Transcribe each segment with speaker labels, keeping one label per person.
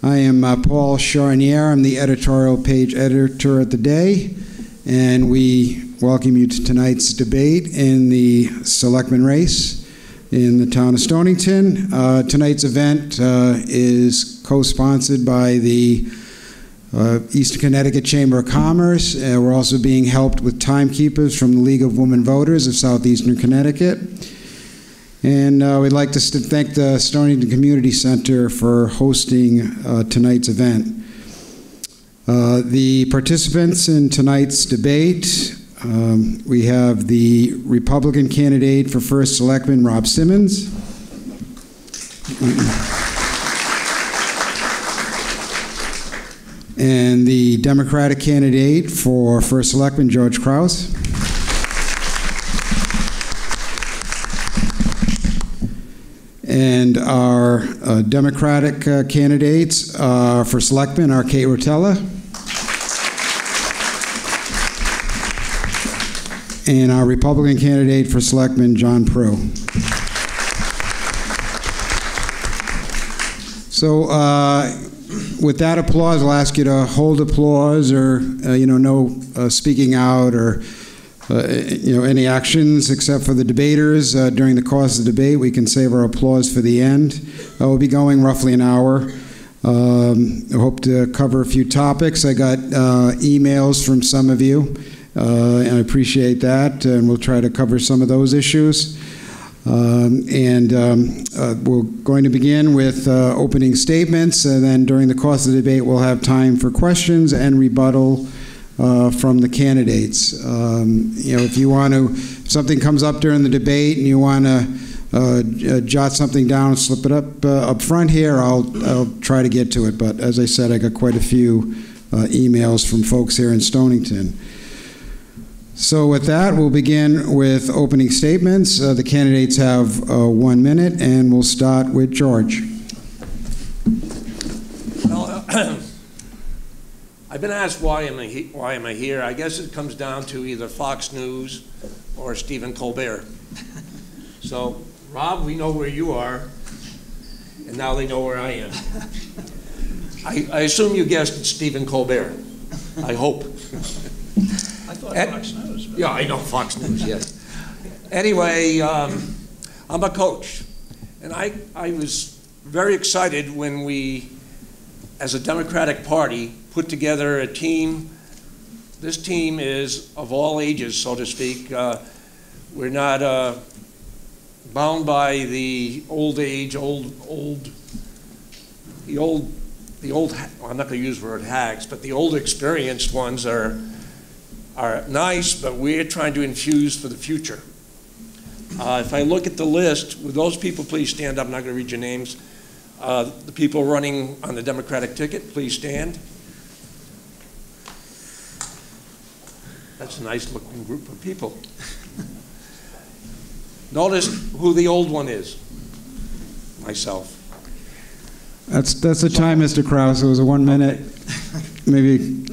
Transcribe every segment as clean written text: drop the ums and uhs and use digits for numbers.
Speaker 1: I am Paul Charnier. I'm the editorial page editor at The Day, and we welcome you to tonight's debate in the Selectman race in the town of Stonington. Tonight's event is co-sponsored by the Eastern Connecticut Chamber of Commerce. We're also being helped with timekeepers from the League of Women Voters of Southeastern Connecticut. And we'd like to thank the Stonington Community Center for hosting tonight's event. The participants in tonight's debate, we have the Republican candidate for First Selectman, Rob Simmons. And the Democratic candidate for First Selectman, George Crouse. And our Democratic candidates for Selectman are Kate Rotella and our Republican candidate for Selectman, John Prue. So with that applause, I'll ask you to hold applause or, no speaking out or any actions except for the debaters during the course of the debate. We can save our applause for the end. We'll be going roughly an hour. I hope to cover a few topics. I got emails from some of you, and I appreciate that, and we'll try to cover some of those issues. We're going to begin with opening statements, and then during the course of the debate, we'll have time for questions and rebuttal from the candidates. If you want to, if something comes up during the debate and you want to jot something down and slip it up front here, I'll try to get to it. But as I said, I got quite a few emails from folks here in Stonington. So with that, we'll begin with opening statements. The candidates have 1 minute, and we'll start with George.
Speaker 2: Well, I've been asked why am I here. I guess it comes down to either Fox News or Stephen Colbert. So, Rob, we know where you are, and now they know where I am. I assume you guessed Stephen Colbert. I hope.
Speaker 3: I thought Fox News.
Speaker 2: Yeah, I know Fox News, yes. Anyway, I'm a coach, and I was very excited when we, as a Democratic Party, put together a team. This team is of all ages, so to speak. We're not bound by the old age, well, I'm not going to use the word hags, but the old experienced ones are nice, but we're trying to infuse for the future. If I look at the list, would those people please stand up? I'm not going to read your names. The people running on the Democratic ticket, please stand. That's a nice looking group of people. Notice who the old one is. Myself.
Speaker 1: That's the time, Mr. Crouse. It was a 1 minute. Maybe.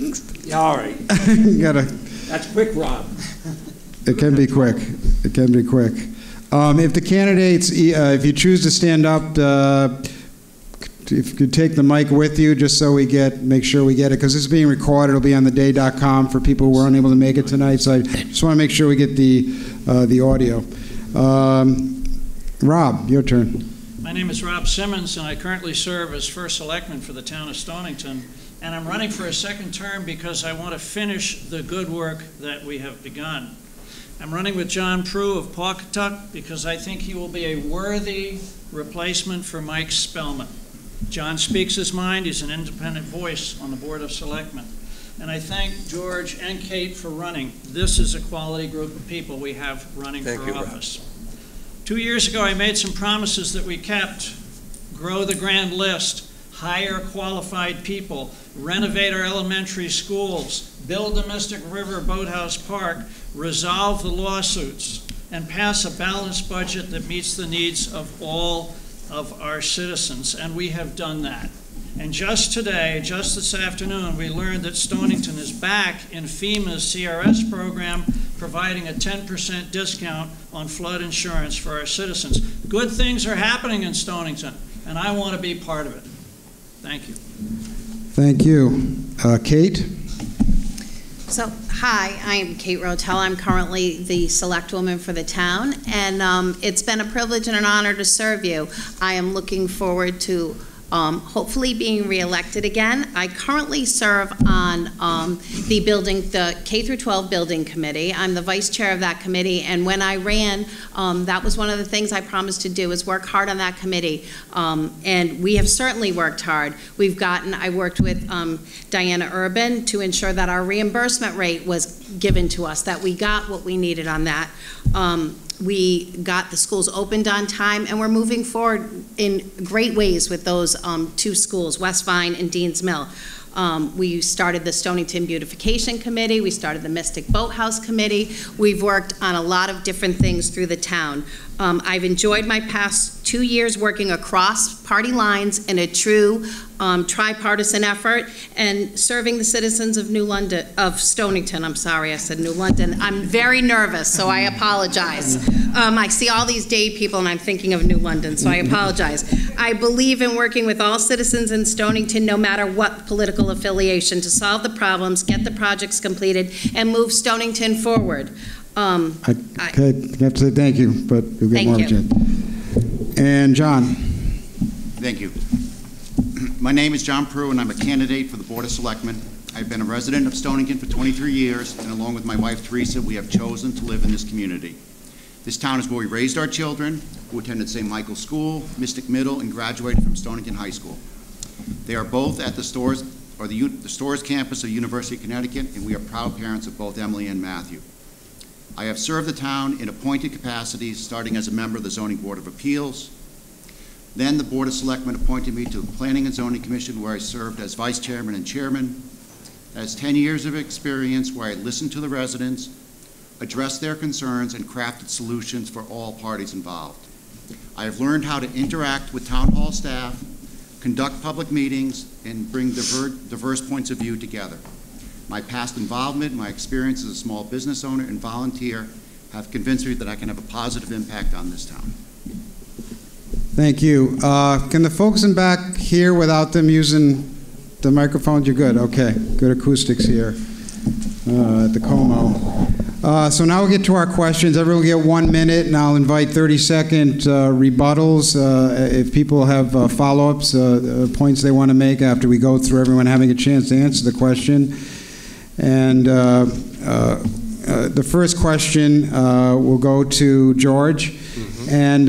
Speaker 2: Yeah, all right.
Speaker 1: You gotta.
Speaker 2: That's quick, Rob.
Speaker 1: It can be quick. It can be quick. If the candidates, if you choose to stand up, if you could take the mic with you, just so we make sure we get it, because this is being recorded. It'll be on theday.com for people who were unable to make it tonight. So I just want to make sure we get the audio. Rob, your turn.
Speaker 3: My name is Rob Simmons, and I currently serve as First Selectman for the town of Stonington. And I'm running for a second term because I want to finish the good work that we have begun. I'm running with John Prue of Pawcatuck because I think he will be a worthy replacement for Mike Spellman. John speaks his mind. He's an independent voice on the Board of Selectmen. And I thank George and Kate for running. This is a quality group of people we have running for office. Rob. 2 years ago, I made some promises that we kept. Grow the grand list, hire qualified people, renovate our elementary schools, build the Mystic River Boathouse Park, resolve the lawsuits, and pass a balanced budget that meets the needs of all of our citizens. And we have done that. And just today, just this afternoon, we learned that Stonington is back in FEMA's CRS program, providing a 10% discount on flood insurance for our citizens. Good things are happening in Stonington, and I want to be part of it. Thank you. Thank you.
Speaker 1: Thank you. Kate?
Speaker 4: So, hi, I am Kate Rotella. I'm currently the Selectwoman for the town, and it's been a privilege and an honor to serve you. I am looking forward to hopefully being reelected again. I currently serve on the K through 12 building committee. I'm the vice chair of that committee, and when I ran, that was one of the things I promised to do, is work hard on that committee. And we have certainly worked hard. I worked with Diana Urban to ensure that our reimbursement rate was given to us, that we got what we needed on that. We got the schools opened on time, and we're moving forward in great ways with those two schools, West Vine and Dean's Mill. We started the Stonington Beautification Committee. We started the Mystic Boathouse Committee. We've worked on a lot of different things through the town. I've enjoyed my past 2 years working across party lines in a true tripartisan effort and serving the citizens of Stonington. I'm sorry, I said New London. I'm very nervous, so I apologize. I see all these day people and I'm thinking of New London, so I apologize. I believe in working with all citizens in Stonington, no matter what political affiliation, to solve the problems, get the projects completed, and move Stonington forward.
Speaker 1: I have to say thank you, but you'll get more of it. And John.
Speaker 5: Thank you. My name is John Prue, and I'm a candidate for the Board of Selectmen. I've been a resident of Stonington for 23 years, and along with my wife, Teresa, we have chosen to live in this community. This town is where we raised our children, who attended St. Michael's School, Mystic Middle, and graduated from Stonington High School. They are both at the Storrs campus of University of Connecticut, and we are proud parents of both Emily and Matthew. I have served the town in appointed capacities, starting as a member of the Zoning Board of Appeals. Then the Board of Selectmen appointed me to the Planning and Zoning Commission, where I served as vice chairman and chairman. That is 10 years of experience where I listened to the residents, addressed their concerns, and crafted solutions for all parties involved. I have learned how to interact with town hall staff, conduct public meetings, and bring diverse points of view together. My past involvement, my experience as a small business owner and volunteer have convinced me that I can have a positive impact on this town.
Speaker 1: Thank you. Can the folks in back hear without them using the microphones? You're good. Okay. Good acoustics here at the Como. So now we'll get to our questions. Everyone will get 1 minute, and I'll invite 30-second rebuttals. If people have follow-ups, points they want to make after we go through everyone having a chance to answer the question. And the first question will go to George. And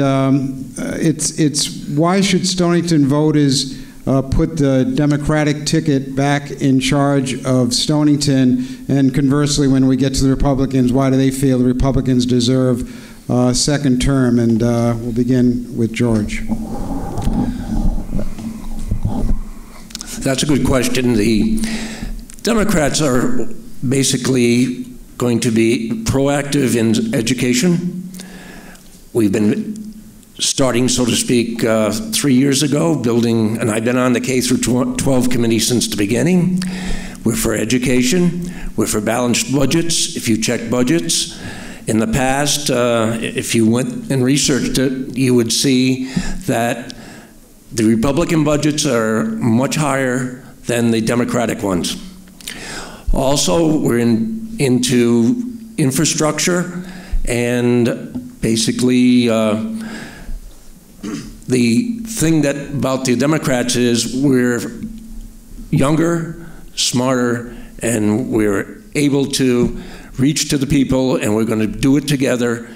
Speaker 1: it's why should Stonington voters put the Democratic ticket back in charge of Stonington? And conversely, when we get to the Republicans, why do they feel the Republicans deserve a second term? And we'll begin with George.
Speaker 2: That's a good question. The Democrats are basically going to be proactive in education. We've been starting, so to speak, 3 years ago, building, and I've been on the K through 12 committee since the beginning. We're for education. We're for balanced budgets. If you check budgets, in the past, if you went and researched it, you would see that the Republican budgets are much higher than the Democratic ones. Also, we're into infrastructure, and basically the thing about the Democrats is we're younger, smarter, and we're able to reach to the people, and we're going to do it together,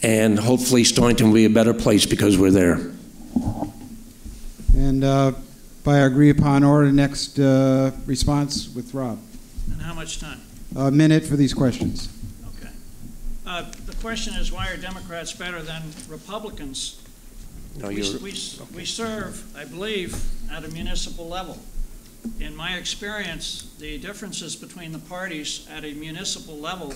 Speaker 2: and hopefully Stonington will be a better place because we're there.
Speaker 1: And by our agreed upon order, next response with Rob.
Speaker 3: And how much time?
Speaker 1: A minute for these questions.
Speaker 3: Okay. The question is, why are Democrats better than Republicans?
Speaker 2: No,
Speaker 3: we serve, I believe, at a municipal level. In my experience, the differences between the parties at a municipal level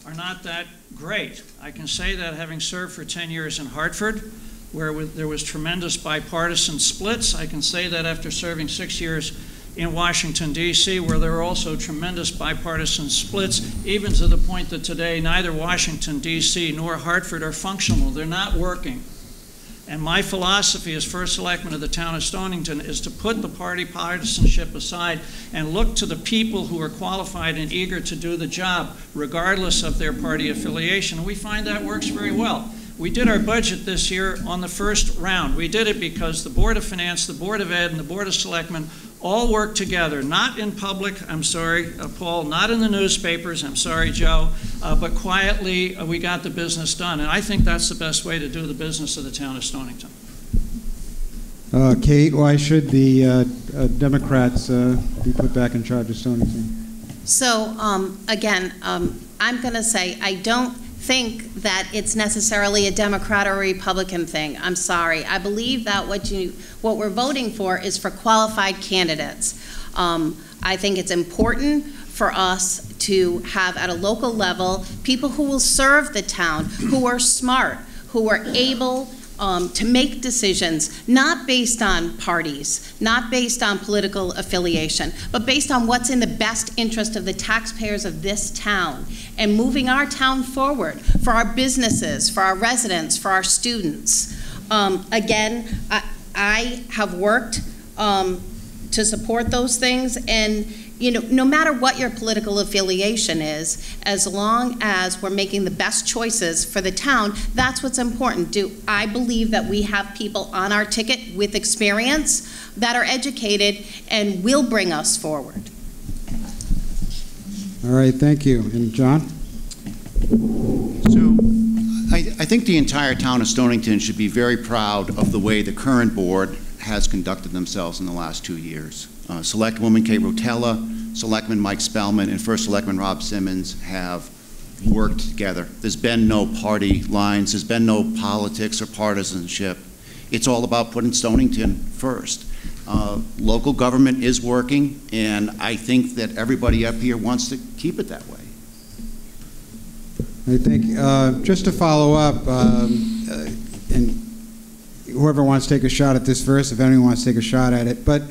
Speaker 3: are not that great. I can say that having served for 10 years in Hartford, where there was tremendous bipartisan splits. I can say that after serving 6 years in Washington, D.C., where there are also tremendous bipartisan splits, even to the point that today neither Washington, D.C. nor Hartford are functional. They're not working. And my philosophy as first selectman of the town of Stonington is to put the party partisanship aside and look to the people who are qualified and eager to do the job, regardless of their party affiliation. And we find that works very well. We did our budget this year on the first round. We did it because the Board of Finance, the Board of Ed, and the Board of Selectmen all worked together, not in public, I'm sorry, Paul, not in the newspapers, I'm sorry, Joe, but quietly we got the business done. And I think that's the best way to do the business of the town of Stonington.
Speaker 1: Kate, why should the Democrats be put back in charge of Stonington?
Speaker 4: So, again, I'm going to say I don't think that it's necessarily a Democrat or a Republican thing. I'm sorry. I believe that what we're voting for is for qualified candidates. I think it's important for us to have at a local level people who will serve the town, who are smart, who are able to make decisions, not based on parties, not based on political affiliation, but based on what's in the best interest of the taxpayers of this town and moving our town forward for our businesses, for our residents, for our students. Again, I have worked to support those things, and you know, no matter what your political affiliation is, as long as we're making the best choices for the town, that's what's important. I believe that we have people on our ticket with experience that are educated and will bring us forward.
Speaker 1: All right, thank you. And John?
Speaker 5: So, I think the entire town of Stonington should be very proud of the way the current board has conducted themselves in the last 2 years. Selectwoman Kate Rotella, Selectman Mike Spellman, and First Selectman Rob Simmons have worked together. There's been no party lines. There's been no politics or partisanship. It's all about putting Stonington first. Local government is working, and I think that everybody up here wants to keep it that way.
Speaker 1: I think, just to follow up, and whoever wants to take a shot at this first, if anyone wants to take a shot at it, but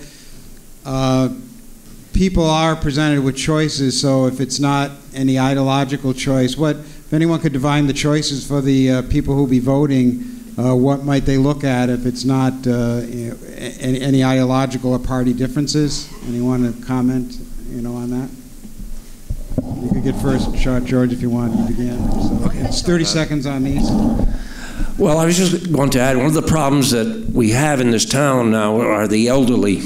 Speaker 1: people are presented with choices, so if it's not any ideological choice, if anyone could define the choices for the people who will be voting, what might they look at if it's not any ideological or party differences? Anyone to comment, on that? You could get first shot, George, if you want to begin. So it's 30 seconds on these.
Speaker 2: Well, I was just going to add, one of the problems that we have in this town now are the elderly.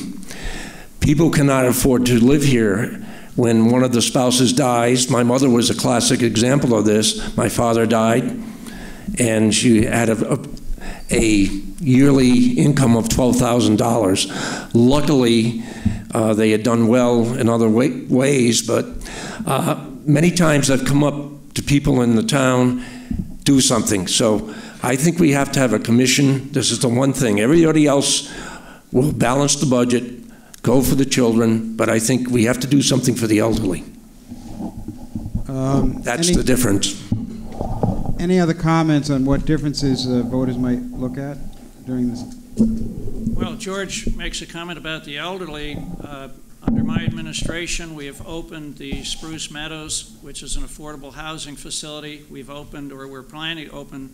Speaker 2: People cannot afford to live here when one of the spouses dies. My mother was a classic example of this. My father died, and she had a yearly income of $12,000. Luckily, they had done well in other ways, but many times I've come up to people in the town, do something. So I think we have to have a commission. This is the one thing. Everybody else will balance the budget, go for the children, but I think we have to do something for the elderly. That's the difference.
Speaker 1: Any other comments on what differences voters might look at during this?
Speaker 3: Well, George makes a comment about the elderly. Under my administration, we have opened the Spruce Meadows, which is an affordable housing facility. We've opened, or we're planning to open,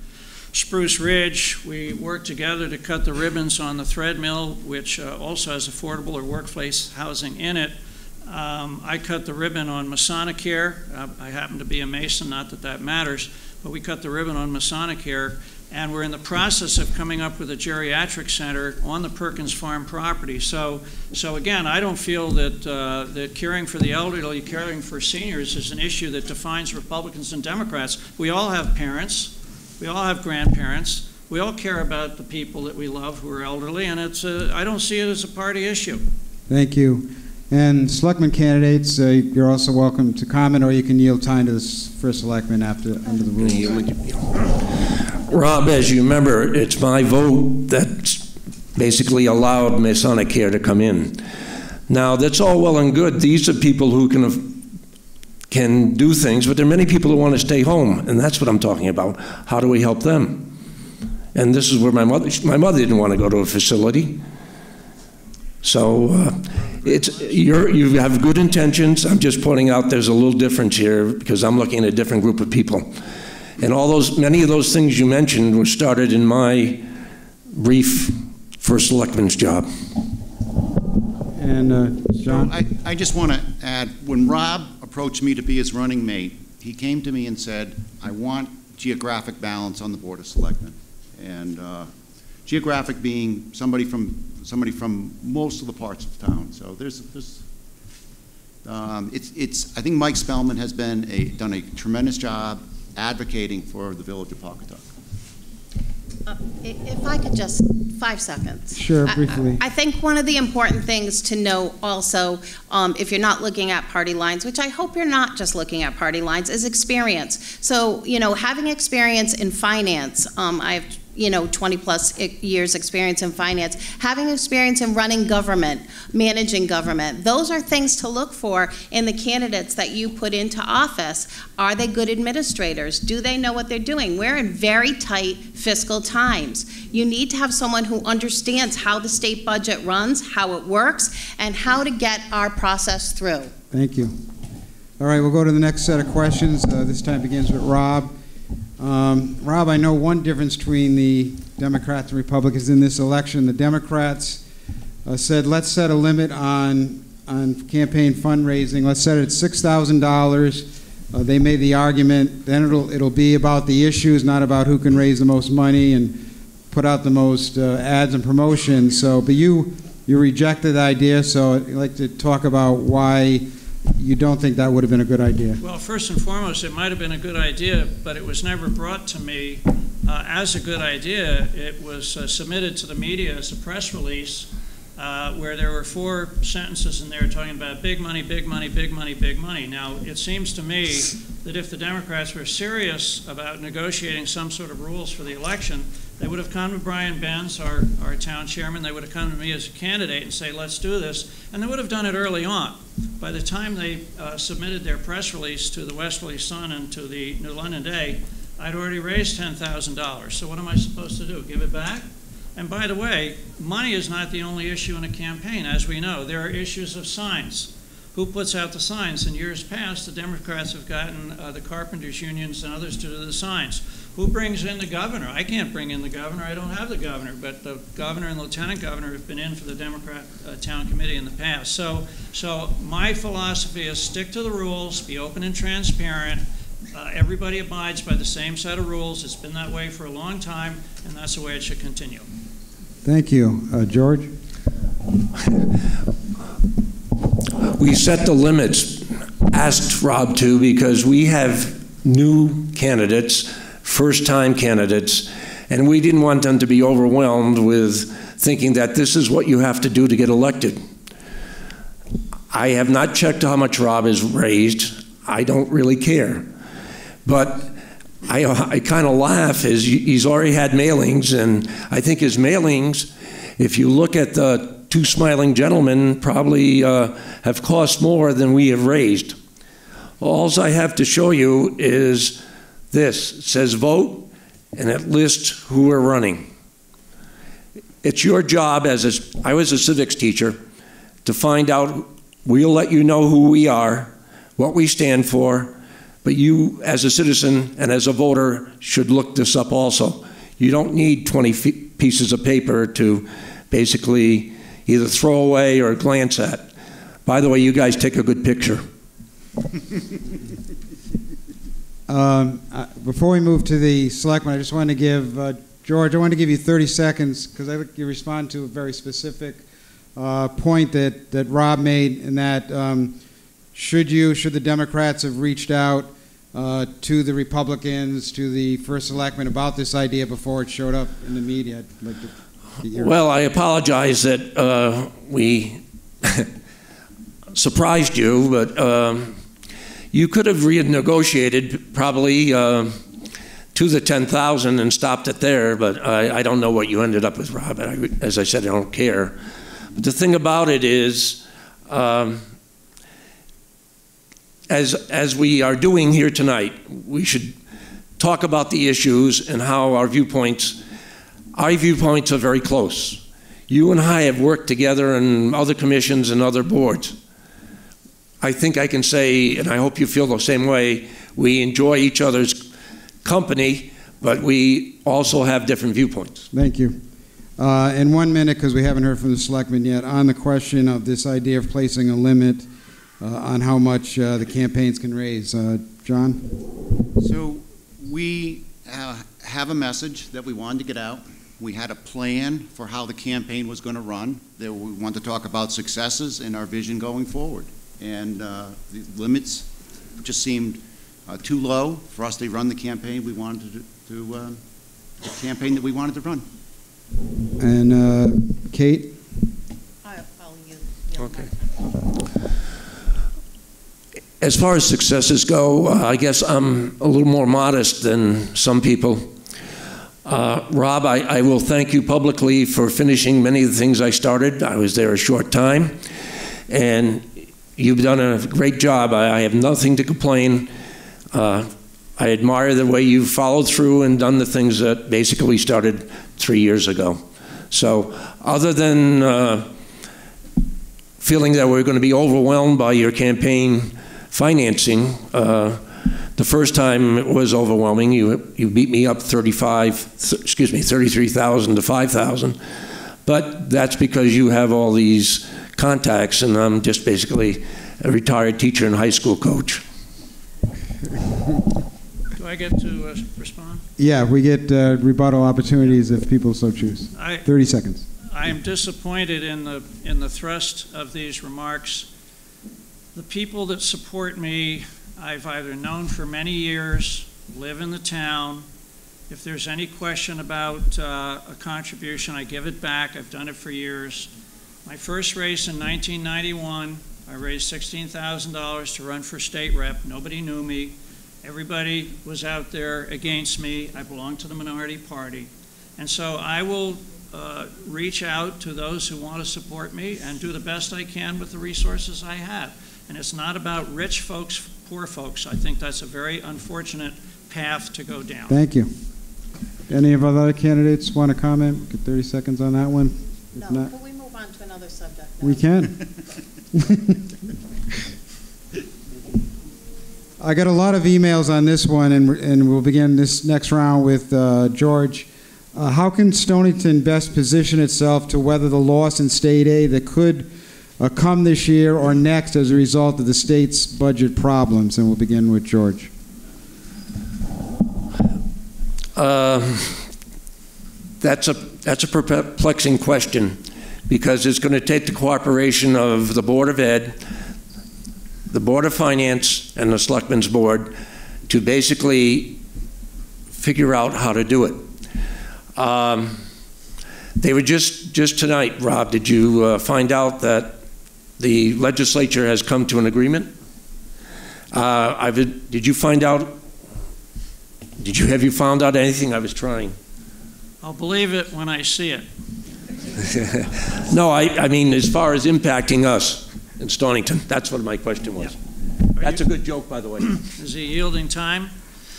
Speaker 3: Spruce Ridge. We worked together to cut the ribbons on the thread mill, which also has affordable or workplace housing in it. I cut the ribbon on Masonacare. I happen to be a Mason, not that that matters, but we cut the ribbon on Masonacare, and we're in the process of coming up with a geriatric center on the Perkins Farm property. So again, I don't feel that that caring for the elderly, caring for seniors is an issue that defines Republicans and Democrats. We all have parents. We all have grandparents. We all care about the people that we love who are elderly, and I don't see it as a party issue.
Speaker 1: Thank you. And Selectman candidates, you're also welcome to comment, or you can yield time to the First Selectman under the rules.
Speaker 2: Rob, as you remember, it's my vote that basically allowed Masonacare to come in. Now, that's all well and good. These are people who can do things, but there are many people who want to stay home, and that's what I'm talking about. How do we help them? And this is where my mother didn't want to go to a facility. So you have good intentions. I'm just pointing out there's a little difference here because I'm looking at a different group of people. And many of those things you mentioned were started in my brief first selectman's job.
Speaker 1: And John?
Speaker 5: I just want to add, when Rob approached me to be his running mate, he came to me and said, I want geographic balance on the Board of Selectmen. And geographic being somebody from most of the parts of town. So I think Mike Spellman has done a tremendous job advocating for the village of Pawcatuck.
Speaker 4: If I could just, 5 seconds.
Speaker 1: Sure, briefly.
Speaker 4: I think one of the important things to note also, if you're not looking at party lines, which I hope you're not just looking at party lines, is experience. So, having experience in finance, I have 20-plus years experience in finance, having experience in running government, managing government. Those are things to look for in the candidates that you put into office. Are they good administrators? Do they know what they're doing? We're in very tight fiscal times. You need to have someone who understands how the state budget runs, how it works, and how to get our process through.
Speaker 1: Thank you. All right, we'll go to the next set of questions. This time begins with Rob. Rob, I know one difference between the Democrats and Republicans in this election. The Democrats said, let's set a limit on campaign fundraising. Let's set it at $6,000. They made the argument, then it'll be about the issues, not about who can raise the most money and put out the most ads and promotions. So, but you rejected the idea, so I'd like to talk about why you don't think that would have been a good idea.
Speaker 3: Well, first and foremost, it might have been a good idea, but it was never brought to me as a good idea. It was submitted to the media as a press release where there were 4 sentences in there talking about big money, big money, big money, big money. Now, it seems to me that if the Democrats were serious about negotiating some sort of rules for the election, they would have come to Brian Benz, our town chairman, they would have come to me as a candidate and say, let's do this, and they would have done it early on. By the time they submitted their press release to the Westerly Sun and to the New London Day, I'd already raised $10,000. So what am I supposed to do, give it back? And by the way, money is not the only issue in a campaign. As we know, there are issues of signs. Who puts out the signs? In years past, the Democrats have gotten the carpenters' unions and others to do the signs. Who brings in the governor? I can't bring in the governor. I don't have the governor, but the governor and lieutenant governor have been in for the Democrat town committee in the past. So my philosophy is stick to the rules, be open and transparent. Everybody abides by the same set of rules. It's been that way for a long time, and that's the way it should continue.
Speaker 1: Thank you. George?
Speaker 2: We set the limits, asked Rob to, because we have new candidates, first-time candidates, and we didn't want them to be overwhelmed with thinking that this is what you have to do to get elected. I have not checked how much Rob has raised. I don't really care. But I kind of laugh as he's already had mailings, and I think his mailings, if you look at the 2 smiling gentlemen, probably have cost more than we have raised. All I have to show you is this. It says vote, and it lists who are running. It's your job I was a civics teacher, to find out. We'll let you know who we are, what we stand for, but you, as a citizen and as a voter, should look this up also. You don't need 20 pieces of paper to basically either throw away or glance at. By the way, you guys take a good picture.
Speaker 1: Before we move to the selectmen, I just want to give, George, I want to give you 30 seconds because I think you respond to a very specific point that Rob made, in that should the Democrats have reached out to the Republicans, to the first selectman about this idea before it showed up in the media? I'd like to get your...
Speaker 2: Well, I apologize that we surprised you, but you could have renegotiated probably to the 10,000 and stopped it there, but I don't know what you ended up with, Rob. As I said, I don't care. But the thing about it is, as we are doing here tonight, we should talk about the issues and how our viewpoints are very close. You and I have worked together in other commissions and other boards. I think I can say, and I hope you feel the same way, we enjoy each other's company, but we also have different viewpoints.
Speaker 1: Thank you. In 1 minute, because we haven't heard from the selectmen yet, on the question of this idea of placing a limit on how much the campaigns can raise. John?
Speaker 5: So we have a message that we wanted to get out. We had a plan for how the campaign was going to run. That we want to talk about successes and our vision going forward. And the limits just seemed too low for us to run the campaign we wanted the campaign that we wanted to run.
Speaker 1: And Kate?
Speaker 4: I'll use.
Speaker 2: Okay. As far as successes go, I guess I'm a little more modest than some people. Rob, I will thank you publicly for finishing many of the things I started. I was there a short time, and you've done a great job. I have nothing to complain. I admire the way you've followed through and done the things that basically started 3 years ago. So other than feeling that we're going to be overwhelmed by your campaign financing, the first time it was overwhelming. You beat me up 33,000 to 5,000, but that's because you have all these contacts, and I'm just basically a retired teacher and high school coach.
Speaker 3: Do I get to respond?
Speaker 1: Yeah, we get rebuttal opportunities if people so choose. 30 seconds.
Speaker 3: I am disappointed in the thrust of these remarks. The people that support me, I've either known for many years, live in the town. If there's any question about a contribution, I give it back. I've done it for years. My first race in 1991, I raised $16,000 to run for state rep. Nobody knew me. Everybody was out there against me. I belonged to the minority party. And so I will reach out to those who want to support me and do the best I can with the resources I have. And it's not about rich folks, poor folks. I think that's a very unfortunate path to go down.
Speaker 1: Thank you. Any of our other candidates want to comment? Get 30 seconds on that one?
Speaker 4: No, can we move on to another subject now?
Speaker 1: We can. I got a lot of emails on this one, and we'll begin this next round with George. How can Stonington best position itself to weather the loss in state aid that could come this year or next as a result of the state's budget problems? And we'll begin with George.
Speaker 2: That's a perplexing question, because it's going to take the cooperation of the Board of Ed, the Board of Finance, and the Selectmen's Board to basically figure out how to do it. They were just tonight, Rob, did you find out that the legislature has come to an agreement? Did you find out? Have you found out anything? I was trying.
Speaker 3: I'll believe it when I see it.
Speaker 2: No, I mean as far as impacting us in Stonington. That's what my question was. Yeah. That's a good joke, by the way.
Speaker 3: Is he yielding time?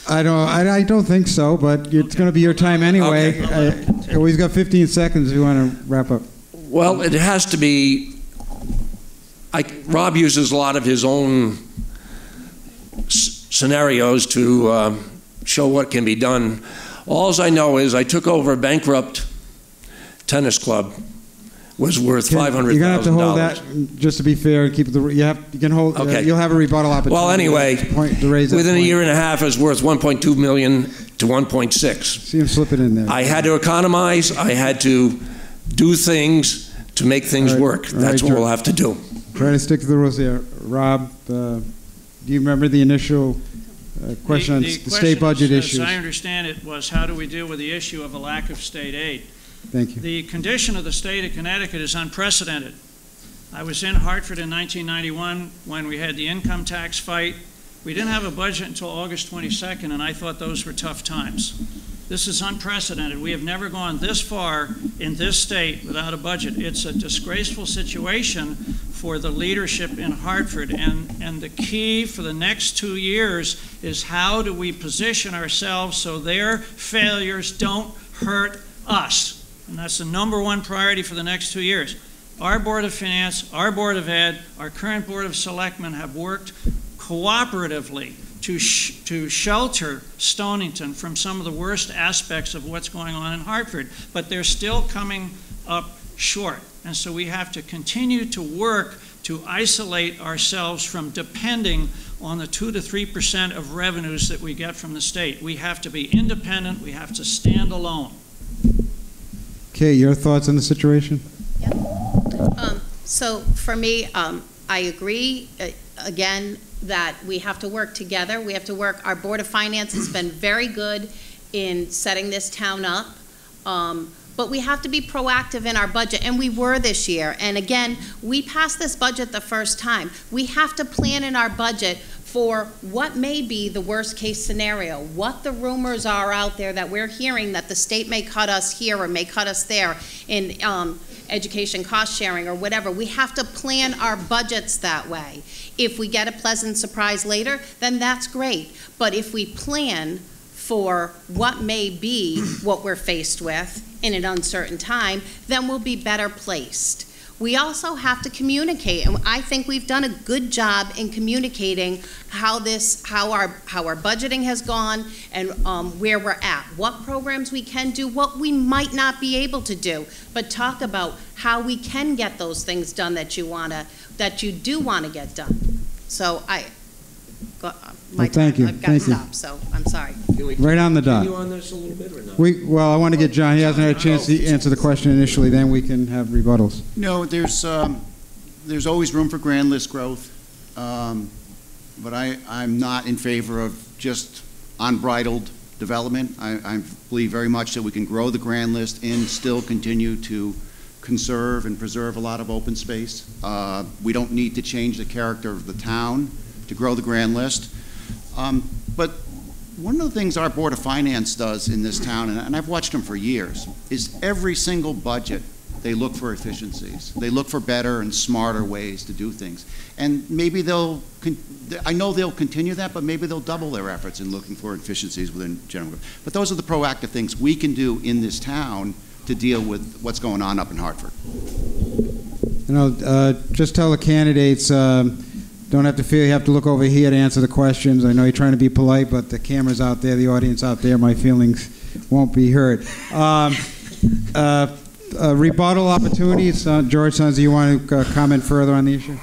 Speaker 1: I don't think so, but it's going to be your time anyway.
Speaker 3: Okay.
Speaker 1: We've got 15 seconds if you want to wrap up.
Speaker 2: Well, it has to be. Rob uses a lot of his own scenarios to show what can be done. All I know is I took over a bankrupt tennis club, was worth $500,000.
Speaker 1: You're gonna have to hold that, just to be fair, and keep the. You can hold.
Speaker 2: Okay.
Speaker 1: You'll have a rebuttal opportunity.
Speaker 2: Well, anyway,
Speaker 1: to raise that
Speaker 2: within
Speaker 1: point.
Speaker 2: a year and a half, it was worth 1.2 million to 1.6.
Speaker 1: See him slip it in there.
Speaker 2: I had to economize. I had to do things to make things work. That's what we'll have to do.
Speaker 1: Try to stick to the rules here. Rob, do you remember the initial question on the state budget issues?
Speaker 3: As I understand it, was how do we deal with the issue of a lack of state aid?
Speaker 1: Thank you.
Speaker 3: The condition of the state of Connecticut is unprecedented. I was in Hartford in 1991 when we had the income tax fight. We didn't have a budget until August 22nd, and I thought those were tough times. This is unprecedented. We have never gone this far in this state without a budget. It's a disgraceful situation for the leadership in Hartford, and the key for the next 2 years is how do we position ourselves so their failures don't hurt us. And that's the #1 priority for the next 2 years. Our Board of Finance, our Board of Ed, our current Board of Selectmen have worked cooperatively to shelter Stonington from some of the worst aspects of what's going on in Hartford, but they're still coming up short. And so we have to continue to work to isolate ourselves from depending on the 2 to 3% of revenues that we get from the state. We have to be independent. We have to stand alone.
Speaker 1: Kate, your thoughts on the situation?
Speaker 4: Yep. So for me, I agree, again, that we have to work together. We have to work. Our Board of Finance has been very good in setting this town up. But we have to be proactive in our budget, and we were this year. And again, we passed this budget the first time. We have to plan in our budget for what may be the worst case scenario, what the rumors are out there that we're hearing that the state may cut us here or may cut us there in education cost sharing or whatever. We have to plan our budgets that way. If we get a pleasant surprise later, then that's great. But if we plan for what may be what we're faced with in an uncertain time, then we'll be better placed. We also have to communicate, and I think we've done a good job in communicating how our budgeting has gone and where we're at, what programs we can do, what we might not be able to do, but talk about how we can get those things done that you do want to get done. So
Speaker 1: thank you.
Speaker 4: I've got to stop, so I'm sorry.
Speaker 1: Right on the dot.
Speaker 2: Continue on this a little bit or not?
Speaker 1: Well, I want to get John. He hasn't had a chance to answer the question initially. Then we can have rebuttals.
Speaker 5: No, there's always room for grand list growth, but I'm not in favor of just unbridled development. I believe very much that we can grow the grand list and still continue to conserve and preserve a lot of open space. We don't need to change the character of the town to grow the grand list. But one of the things our Board of Finance does in this town, and I've watched them for years, is every single budget they look for efficiencies. They look for better and smarter ways to do things. And maybe I know they'll continue that, but maybe they'll double their efforts in looking for efficiencies within general government. But those are the proactive things we can do in this town to deal with what's going on up in Hartford.
Speaker 1: Just tell the candidates, don't have to feel you have to look over here to answer the questions. I know you're trying to be polite, but the camera's out there, the audience out there, my feelings won't be hurt. Rebuttal opportunities. George Sons, do you want to comment further on the issue?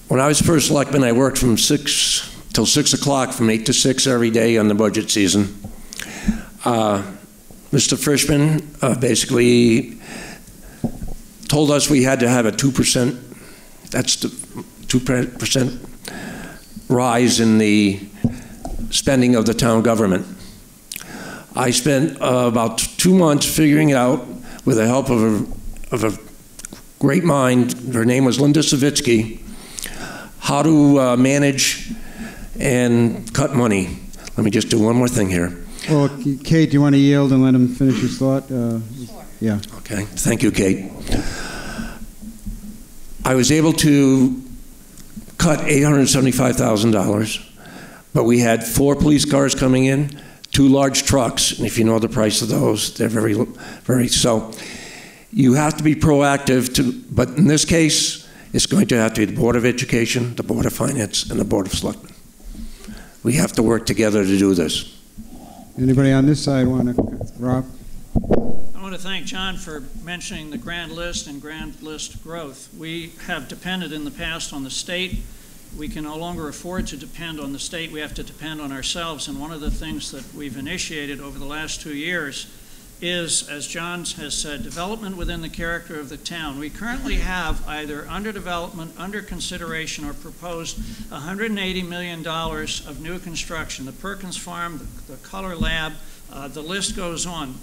Speaker 2: When I was first selectman, I worked from 6 till 6 o'clock, from 8 to 6 every day on the budget season. Mr. Frischman basically told us we had to have a 2%, that's the 2% rise in the spending of the town government. I spent about 2 months figuring it out with the help of a great mind. Her name was Linda Savitsky, how to manage and cut money. Let me just do one more thing here.
Speaker 1: Well, Kate, do you want to yield and let him finish his thought?
Speaker 4: Sure.
Speaker 1: Yeah.
Speaker 2: Okay. Thank you, Kate. I was able to cut $875,000, but we had 4 police cars coming in, 2 large trucks, and if you know the price of those, they're very, so you have to be proactive but in this case, it's going to have to be the Board of Education, the Board of Finance, and the Board of Selectmen. We have to work together to do this.
Speaker 1: Anybody on this side want to, Rob?
Speaker 3: I want to thank John for mentioning the grand list and grand list growth. We have depended in the past on the state. We can no longer afford to depend on the state. We have to depend on ourselves. And one of the things that we've initiated over the last 2 years is, as John has said, development within the character of the town. We currently have either under development, under consideration, or proposed $180 million of new construction. The Perkins Farm, the Color Lab, the list goes on,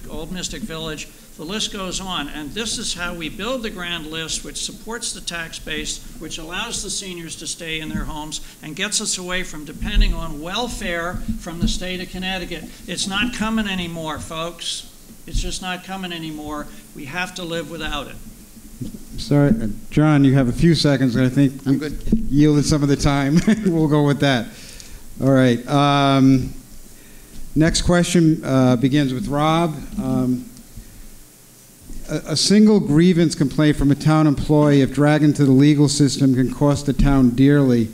Speaker 3: Old Mystic Village, the list goes on. And this is how we build the grand list, which supports the tax base, which allows the seniors to stay in their homes and gets us away from depending on welfare from the state of Connecticut. It's not coming anymore, folks. It's just not coming anymore. We have to live without it.
Speaker 1: Sorry, John, you have a few seconds, and I think
Speaker 5: I'm good.
Speaker 1: Yielded some of the time. We'll go with that. All right. Next question begins with Rob. A single grievance complaint from a town employee, if dragged into the legal system, can cost the town dearly.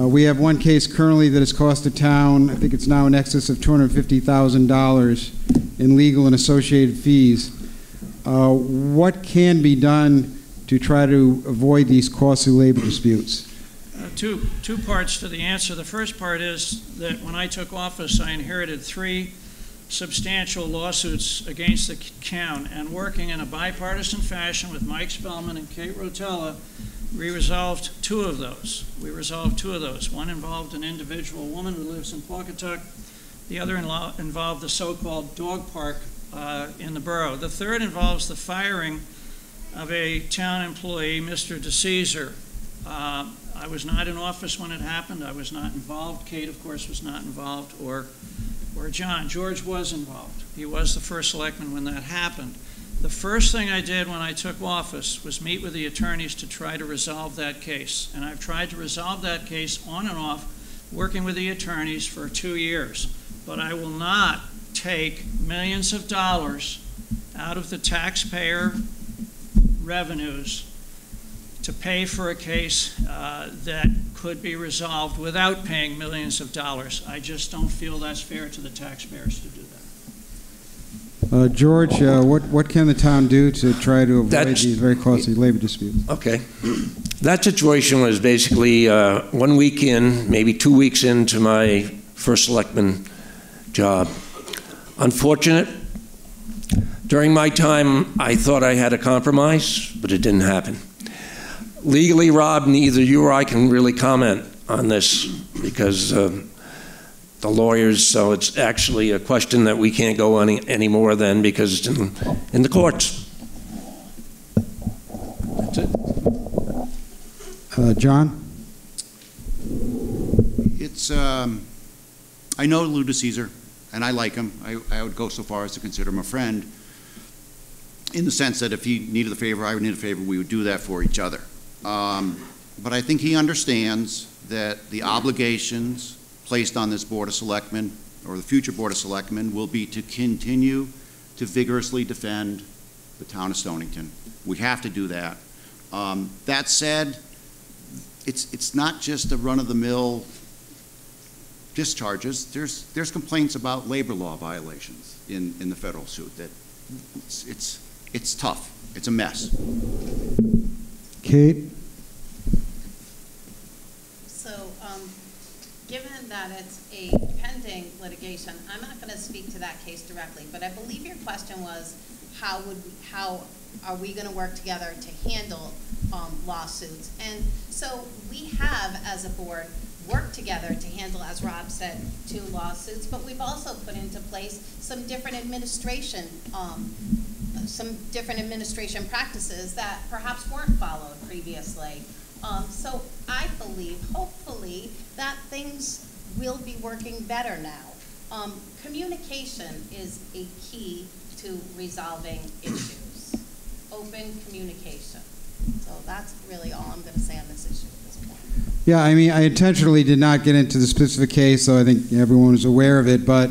Speaker 1: We have one case currently that has cost the town, I think it's now in excess of $250,000 in legal and associated fees. What can be done to try to avoid these costly labor disputes?
Speaker 3: Two parts to the answer. The first part is that when I took office, I inherited 3 substantial lawsuits against the town, and working in a bipartisan fashion with Mike Spellman and Kate Rotella, we resolved 2 of those. One involved an individual woman who lives in Pawcatuck. The other involved the so-called dog park in the borough. The third involves the firing of a town employee, Mr. DeCesar. I was not in office when it happened. I was not involved. Kate, of course, was not involved, or John. George was involved. He was the first selectman when that happened. The first thing I did when I took office was meet with the attorneys to try to resolve that case. And I've tried to resolve that case on and off, working with the attorneys for 2 years. But I will not take millions of dollars out of the taxpayer revenues to pay for a case that could be resolved without paying millions of dollars. I just don't feel that's fair to the taxpayers to do that.
Speaker 1: George, what can the town do to try to avoid these very costly labor disputes?
Speaker 2: Okay. That situation was basically 1 week in, maybe 2 weeks into my first selectman job. Unfortunate. During my time, I thought I had a compromise, but it didn't happen. Legally, Rob, neither you or I can really comment on this because the lawyers, so it's actually a question that we can't go any more than because it's in the courts. That's it.
Speaker 1: John?
Speaker 5: It's, I know Lou DeCesar, and I like him. I would go so far as to consider him a friend in the sense that if he needed a favor, I would need a favor, we would do that for each other. But I think he understands that the obligations placed on this Board of Selectmen, or the future Board of Selectmen, will be to continue to vigorously defend the town of Stonington. We have to do that. That said, it's not just a run-of-the-mill discharges. There's complaints about labor law violations in the federal suit. That it's tough. It's a mess.
Speaker 1: Kate?
Speaker 4: So, given that it's a pending litigation, I'm not going to speak to that case directly, but I believe your question was, how are we going to work together to handle lawsuits? And so we have, as a board, worked together to handle, as Rob said, 2 lawsuits, but we've also put into place some different administration practices that perhaps weren't followed previously. So I believe, hopefully, that things will be working better now. Communication is a key to resolving issues. Open communication. So that's really all I'm going to say on this issue at this point.
Speaker 1: Yeah, I mean, I intentionally did not get into the specific case, so I think everyone is aware of it, but,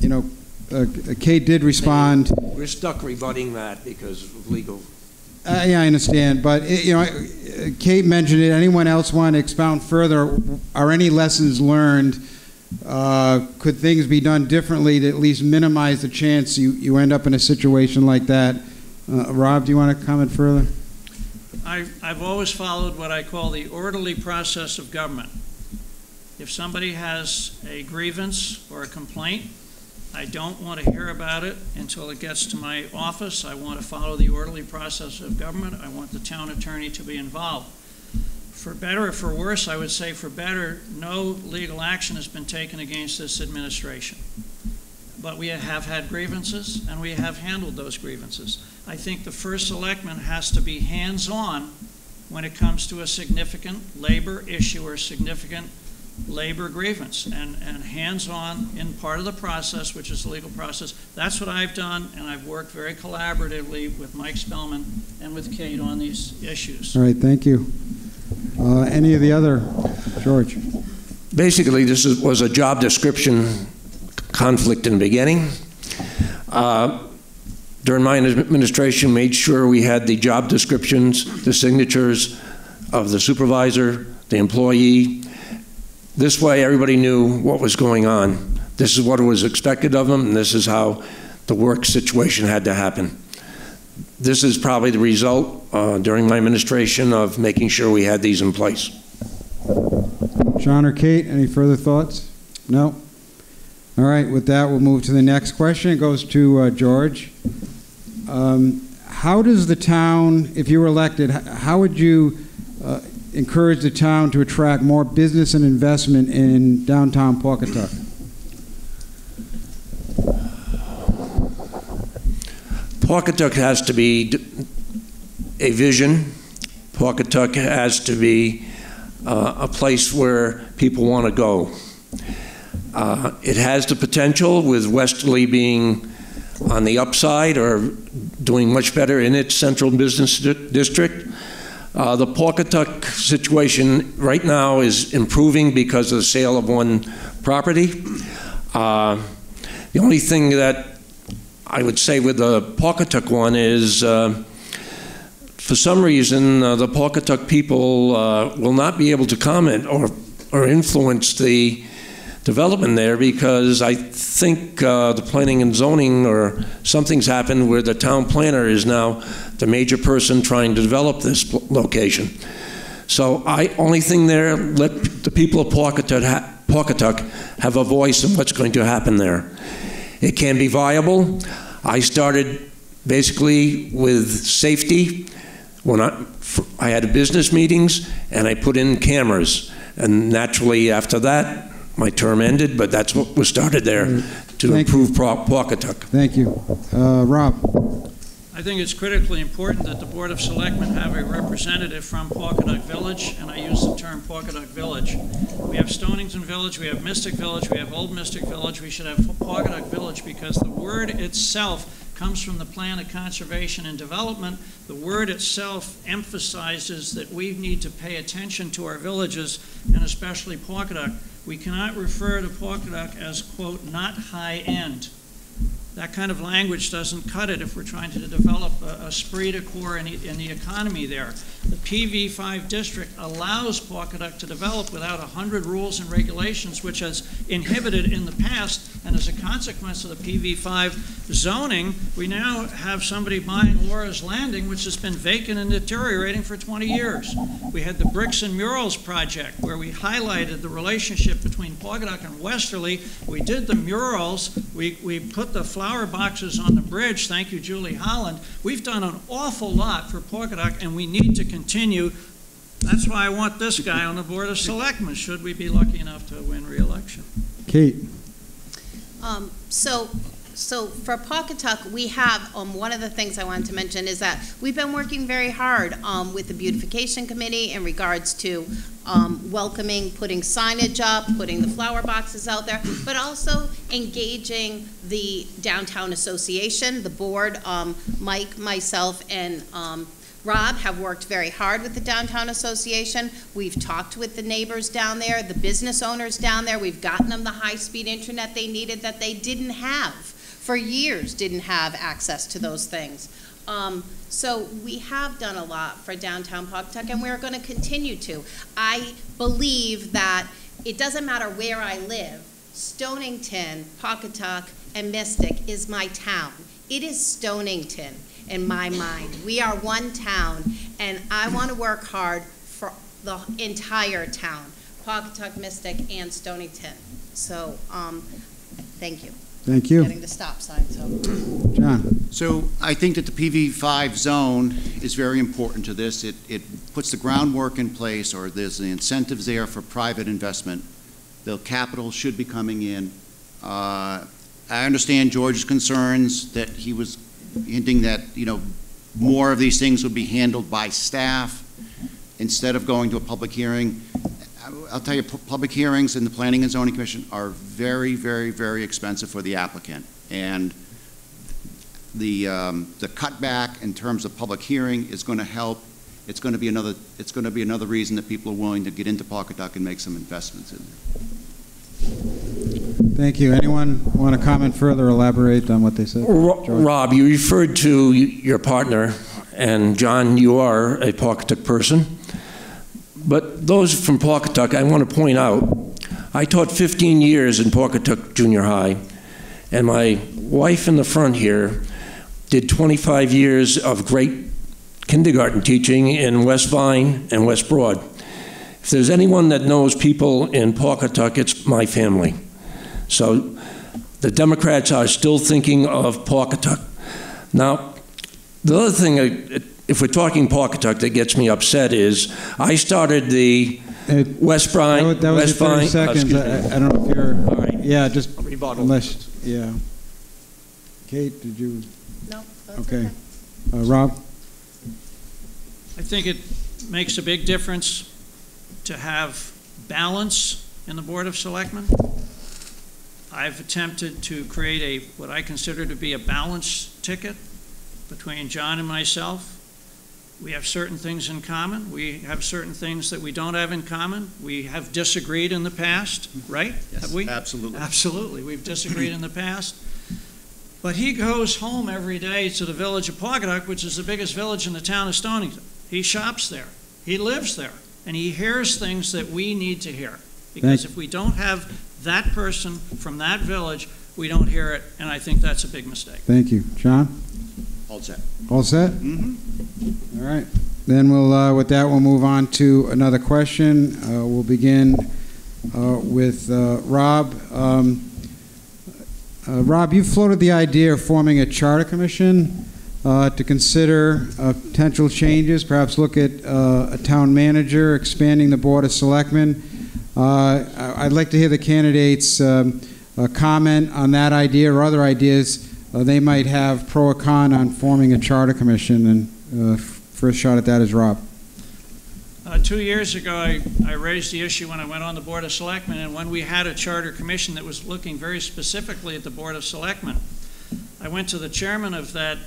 Speaker 1: you know, Kate did respond.
Speaker 2: We're stuck rebutting that because of legal.
Speaker 1: Yeah, I understand, but you know, Kate mentioned it. Anyone else want to expound further? Are any lessons learned? Could things be done differently to at least minimize the chance you end up in a situation like that? Rob, do you want to comment further?
Speaker 3: I've always followed what I call the orderly process of government. If somebody has a grievance or a complaint, I don't want to hear about it until it gets to my office. I want to follow the orderly process of government. I want the town attorney to be involved. For better or for worse, I would say for better, no legal action has been taken against this administration. But we have had grievances, and we have handled those grievances. I think the first selectman has to be hands-on when it comes to a significant labor issue or significant labor grievance, and hands-on in part of the process, which is the legal process. That's what I've done, and I've worked very collaboratively with Mike Spellman and with Kate on these issues.
Speaker 1: All right, thank you. Any of the other? George.
Speaker 2: Basically, this was a job description conflict in the beginning. During my administration, made sure we had the job descriptions, the signatures of the supervisor, the employee. This way, everybody knew what was going on. This is what was expected of them, and this is how the work situation had to happen. This is probably the result during my administration of making sure we had these in place.
Speaker 1: John or Kate, any further thoughts? No? All right, with that, we'll move to the next question. It goes to George. How does the town, if you were elected, how would you encourage the town to attract more business and investment in downtown Pawcatuck?
Speaker 2: Pawcatuck has to be a vision. Pawcatuck has to be a place where people want to go. It has the potential, with Westerly being on the upside or doing much better in its central business district. The Pawcatuck situation right now is improving because of the sale of one property. The only thing that I would say with the Pawcatuck one is for some reason the Pawcatuck people will not be able to comment or influence the development there, because I think the planning and zoning or something's happened where the town planner is now the major person trying to develop this location. So only thing there, let the people of Pawcatuck have a voice in what's going to happen there. It can be viable. I started basically with safety. When I had business meetings and I put in cameras, and naturally after that my term ended, but that's what was started there to improve Pawcatuck.
Speaker 1: Thank you. Rob.
Speaker 3: I think it's critically important that the Board of Selectmen have a representative from Pawcatuck Village, and I use the term Pawcatuck Village. We have Stonington Village, we have Mystic Village, we have Old Mystic Village. We should have Pawcatuck Village because the word itself comes from the Plan of Conservation and Development. The word itself emphasizes that we need to pay attention to our villages, and especially Pawcatuck. We cannot refer to Pawcatuck as, quote, not high-end. That kind of language doesn't cut it if we're trying to develop a esprit de corps in the economy there. The PV5 district allows Pawcatuck to develop without 100 rules and regulations, which has inhibited in the past, and as a consequence of the PV5 zoning, we now have somebody buying Laura's Landing, which has been vacant and deteriorating for 20 years. We had the Bricks and Murals project, where we highlighted the relationship between Pawcatuck and Westerly. We did the murals, we put the flower boxes on the bridge. Thank you, Julie Holland. We've done an awful lot for Pawcatuck, and we need to continue. That's why I want this guy on the Board of Selectmen, should we be lucky enough to win re-election.
Speaker 1: Kate.
Speaker 4: So for Pawcatuck, we have, one of the things I wanted to mention is that we've been working very hard with the Beautification Committee in regards to welcoming, putting signage up, putting the flower boxes out there, but also engaging the Downtown Association, the board. Mike, myself, and Rob have worked very hard with the Downtown Association. We've talked with the neighbors down there, the business owners down there. We've gotten them the high-speed internet they needed that they didn't have. For years, didn't have access to those things. So we have done a lot for downtown Pawcatuck, and we're going to continue to. I believe that it doesn't matter where I live, Stonington, Pawcatuck, and Mystic is my town. It is Stonington in my mind. We are one town, and I want to work hard for the entire town, Pawcatuck, Mystic, and Stonington. So thank you.
Speaker 1: Thank you.
Speaker 4: Getting the stop sign, so.
Speaker 1: John.
Speaker 5: So I think that the PV5 zone is very important to this. It puts the groundwork in place, or there's the incentives there for private investment. The capital should be coming in. I understand George's concerns that he was hinting that, more of these things would be handled by staff instead of going to a public hearing. I'll tell you, public hearings in the Planning and Zoning Commission are very, very, very expensive for the applicant. And the cutback in terms of public hearing is going to help. It's going to be another reason that people are willing to get into Pawcatuck and make some investments in there.
Speaker 1: Thank you. Anyone want to comment further, elaborate on what they said?
Speaker 2: Rob, you referred to your partner, and John, you are a Pawcatuck person. But those from Pawcatuck, I want to point out, I taught 15 years in Pawcatuck Junior High, and my wife in the front here did 25 years of great kindergarten teaching in West Vine and West Broad. If there's anyone that knows people in Pawcatuck, it's my family. So the Democrats are still thinking of Pawcatuck. Now, the other thing, if we're talking Pawcatuck, that gets me upset is I started the West Vine.
Speaker 1: That was 30 seconds. I don't know if you're.
Speaker 2: All right.
Speaker 1: Yeah, just
Speaker 2: rebuttal.
Speaker 1: Unless, yeah. Kate, did you?
Speaker 4: No, that's
Speaker 1: okay. Rob?
Speaker 3: I think it makes a big difference to have balance in the Board of Selectmen. I've attempted to create what I consider to be a balance ticket between John and myself. We have certain things in common. We have certain things that we don't have in common. We have disagreed in the past, right?
Speaker 5: Yes,
Speaker 3: have we?
Speaker 5: absolutely.
Speaker 3: Absolutely. We've disagreed in the past. But he goes home every day to the village of Pawcatuck, which is the biggest village in the town of Stonington. He shops there. He lives there. And he hears things that we need to hear. Because if we don't have that person from that village, we don't hear it, and I think that's a big mistake.
Speaker 1: Thank you. John?
Speaker 5: All set.
Speaker 1: All set?
Speaker 5: Mm-hmm.
Speaker 1: All right. Then we'll, with that, we'll move on to another question. We'll begin with Rob. Rob, you floated the idea of forming a charter commission to consider potential changes, perhaps look at a town manager, expanding the Board of Selectmen. I'd like to hear the candidates comment on that idea or other ideas they might have, pro or con, on forming a charter commission. And first shot at that is Rob.
Speaker 3: 2 years ago, I raised the issue when I went on the Board of Selectmen, and when we had a charter commission that was looking very specifically at the Board of Selectmen. I went to the chairman of that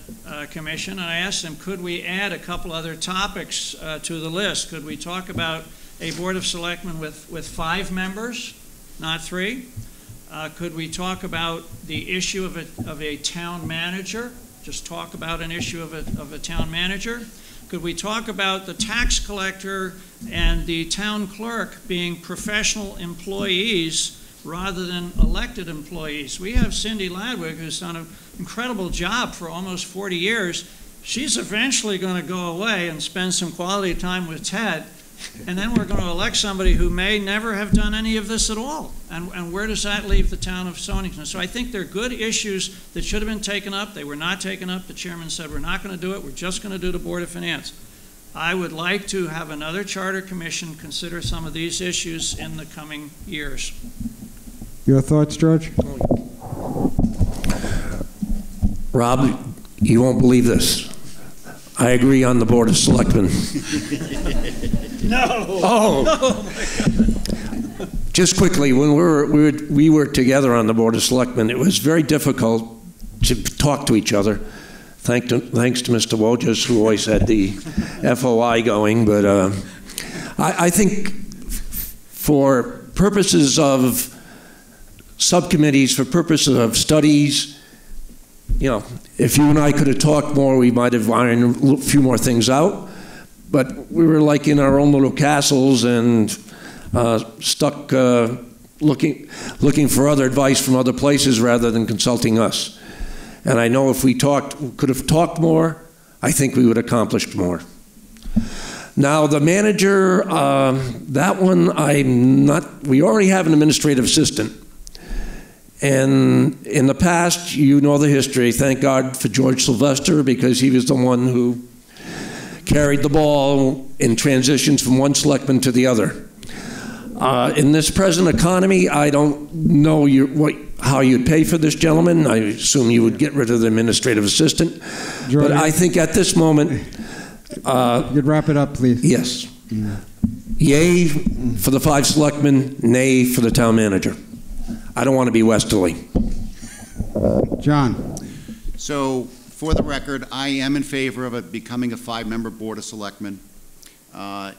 Speaker 3: commission and I asked him, could we add a couple other topics to the list? Could we talk about a Board of Selectmen with 5 members, not 3? Could we talk about the issue of a town manager? Just talk about an issue of a town manager? Could we talk about the tax collector and the town clerk being professional employees rather than elected employees? We have Cindy Ladwig, who's done an incredible job for almost 40 years. She's eventually going to go away and spend some quality time with Ted, and then we're going to elect somebody who may never have done any of this at all. And where does that leave the town of Stonington? So I think they're good issues that should have been taken up. They were not taken up. The chairman said, we're not going to do it. We're just going to do the Board of Finance. I would like to have another charter commission consider some of these issues in the coming years.
Speaker 1: Your thoughts, George?
Speaker 2: Rob, you won't believe this. I agree on the Board of Selectmen.
Speaker 3: No.
Speaker 2: Oh.
Speaker 3: Oh my God.
Speaker 2: Just quickly, when we were together on the Board of Selectmen, it was very difficult to talk to each other. Thanks to Mr. Wojcik, who always had the FOI going. But I think for purposes of subcommittees, for purposes of studies, you know, if you and I could have talked more, we might have ironed a few more things out. But we were like in our own little castles and stuck looking for other advice from other places rather than consulting us. And I know if we could have talked more, I think we would have accomplished more. Now the manager, that one we already have an administrative assistant. And in the past, you know the history. Thank God for George Sylvester, because he was the one who carried the ball in transitions from one selectman to the other. In this present economy, I don't know how you'd pay for this gentleman. I assume you would get rid of the administrative assistant. But I think at this moment...
Speaker 1: You'd wrap it up, please.
Speaker 2: Yes. Yay for the 5 selectmen, nay for the town manager. I don't want to be westerly.
Speaker 1: John.
Speaker 5: So, for the record, I am in favor of it becoming a 5-member Board of Selectmen.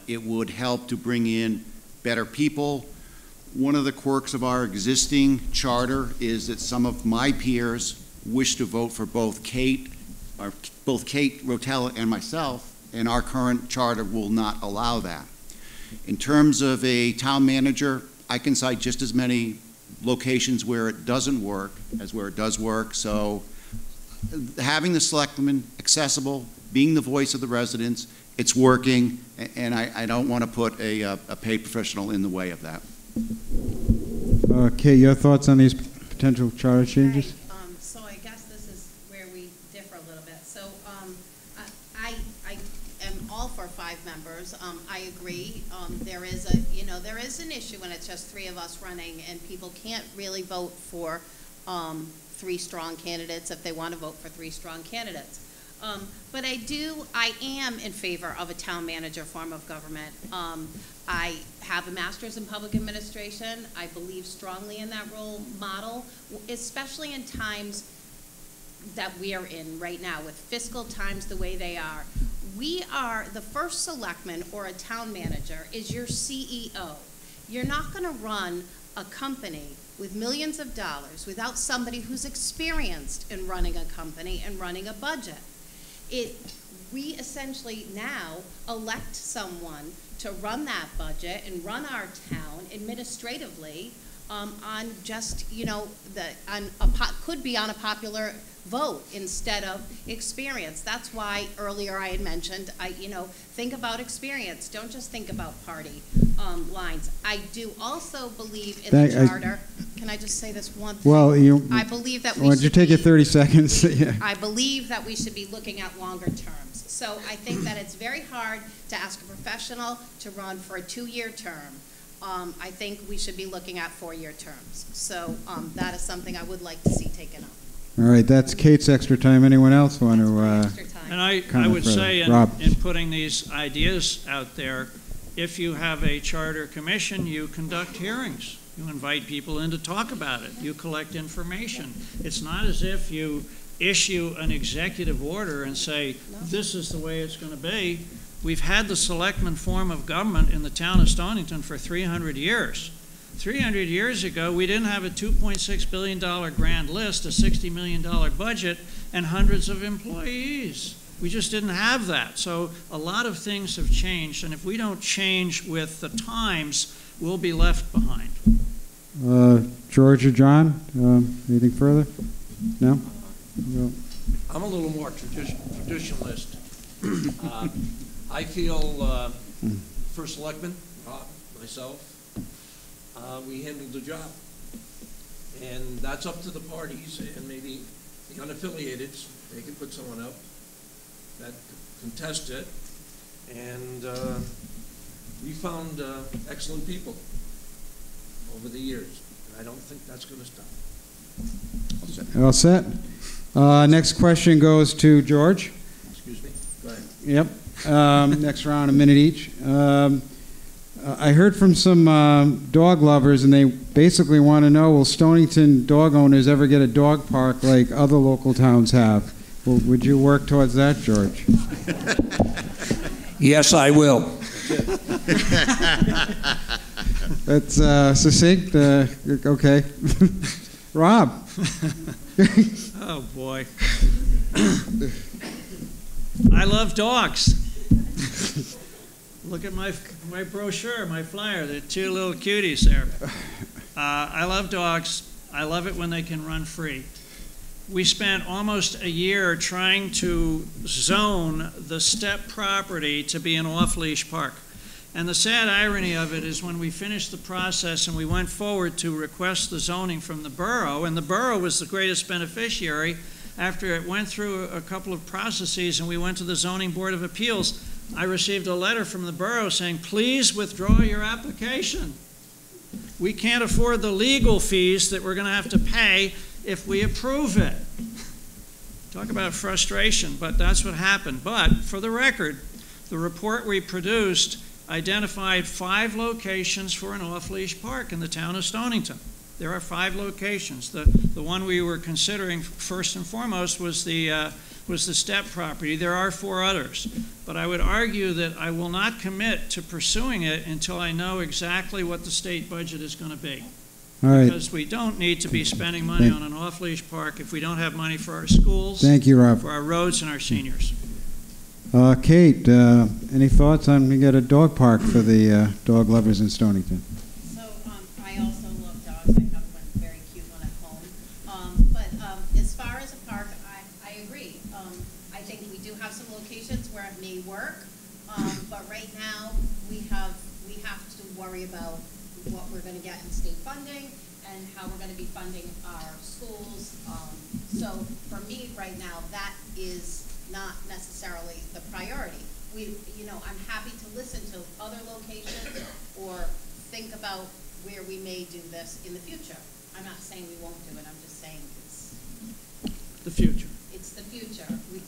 Speaker 5: It would help to bring in better people. One of the quirks of our existing charter is that some of my peers wish to vote for both Kate Rotella and myself, and our current charter will not allow that. In terms of a town manager, I can cite just as many locations where it doesn't work as where it does work. So having the selectmen accessible, being the voice of the residents, it's working, and I don't want to put a paid professional in the way of that.
Speaker 1: Kate, your thoughts on these potential charter changes?
Speaker 4: Right. So I guess this is where we differ a little bit. So I am all for 5 members. I agree. There is an issue when it's just 3 of us running, and people can't really vote for 3 strong candidates if they want to vote for 3 strong candidates. But I am in favor of a town manager form of government. I have a master's in public administration. I believe strongly in that role model, especially in times that we are in right now with fiscal times the way they are. We are the first selectman or a town manager is your CEO. You're not going to run a company with millions of dollars without somebody who's experienced in running a company and running a budget. We essentially now elect someone to run that budget and run our town administratively on just, could be on a popular vote instead of experience. That's why earlier I had mentioned, think about experience. Don't just think about party lines. I do also believe in the charter. Can I just say this one thing?
Speaker 1: Well,
Speaker 4: I believe that
Speaker 1: why don't you take your 30 seconds? Yeah.
Speaker 4: I believe that we should be looking at longer terms. So I think that it's very hard to ask a professional to run for a 2-year term. I think we should be looking at 4-year terms. So that is something I would like to see taken up.
Speaker 1: All right, that's Kate's extra time. Anyone else want to?
Speaker 3: And I would say in putting these ideas out there, if you have a charter commission, you conduct hearings. You invite people in to talk about it. You collect information. It's not as if you issue an executive order and say, this is the way it's going to be. We've had the selectman form of government in the town of Stonington for 300 years. 300 years ago, we didn't have a $2.6 billion grand list, a $60 million budget, and hundreds of employees. We just didn't have that. So a lot of things have changed, and if we don't change with the times, we'll be left behind.
Speaker 1: George or John, anything further? No?
Speaker 2: I'm a little more traditionalist. I feel for selectmen, myself, we handled the job. And that's up to the parties and maybe the unaffiliated. They can put someone up that contest it. And we found excellent people over the years. And I don't think that's going to stop.
Speaker 1: All set? Next question goes to George.
Speaker 2: Excuse me? Go ahead.
Speaker 1: Yep. Next round, a minute each. I heard from some dog lovers, and they basically want to know, will Stonington dog owners ever get a dog park like other local towns have? Well, would you work towards that, George?
Speaker 2: Yes, I will.
Speaker 1: That's succinct. Okay. Rob.
Speaker 3: Oh, boy. I love dogs. Look at my brochure, my flyer, the 2 little cuties there. I love dogs. I love it when they can run free. We spent almost a year trying to zone the Step property to be an off-leash park. And the sad irony of it is when we finished the process and we went forward to request the zoning from the borough, and the borough was the greatest beneficiary, after it went through a couple of processes and we went to the Zoning Board of Appeals, I received a letter from the borough saying, please withdraw your application. We can't afford the legal fees that we're going to have to pay if we approve it. Talk about frustration, but that's what happened. But for the record, the report we produced identified 5 locations for an off-leash park in the town of Stonington. There are 5 locations. The one we were considering first and foremost was the Step property. There are 4 others. But I would argue that I will not commit to pursuing it until I know exactly what the state budget is going to be.
Speaker 1: All right.
Speaker 3: Because we don't need to be spending money on an off-leash park if we don't have money for our schools,
Speaker 1: Thank you, Rob.
Speaker 3: for our roads, and our seniors.
Speaker 1: Kate, any thoughts on we get a dog park for the dog lovers in Stonington?
Speaker 4: So I also love dogs. I have one very cute one at home. But as far as a park, I agree. I think we do have some locations where it may work, but right now we have to worry about what we're going to get in state funding and how we're going to be funding our schools. So for me right now, that is not necessarily the priority. I'm happy to listen to other locations or think about where we may do this in the future. I'm not saying we won't do it. I'm just saying it's
Speaker 3: The future.
Speaker 4: It's the future. We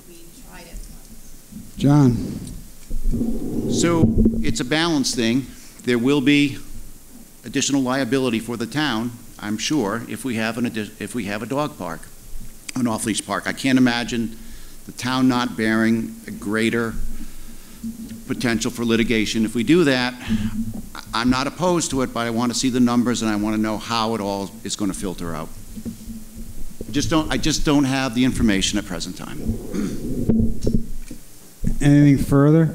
Speaker 4: tried it once.
Speaker 1: John.
Speaker 5: So it's a balance thing. There will be additional liability for the town, I'm sure, if we have a dog park, an off-leash park. I can't imagine the town not bearing a greater potential for litigation. If we do that, I'm not opposed to it, but I want to see the numbers and I want to know how it all is going to filter out. I just don't have the information at present time.
Speaker 1: Anything further?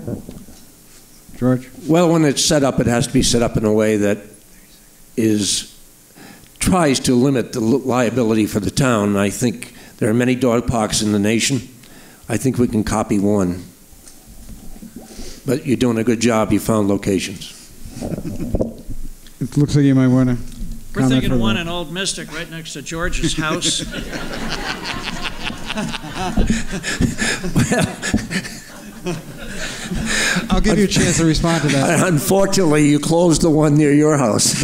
Speaker 1: George?
Speaker 2: Well, when it's set up, it has to be set up in a way that tries to limit the liability for the town. And I think there are many dog parks in the nation. I think we can copy one. But you're doing a good job. You found locations.
Speaker 1: It looks like you might want to
Speaker 3: We're thinking one in Old Mystic right next to George's house.
Speaker 1: I'll give you a chance to respond to that.
Speaker 2: Unfortunately, you closed the one near your house.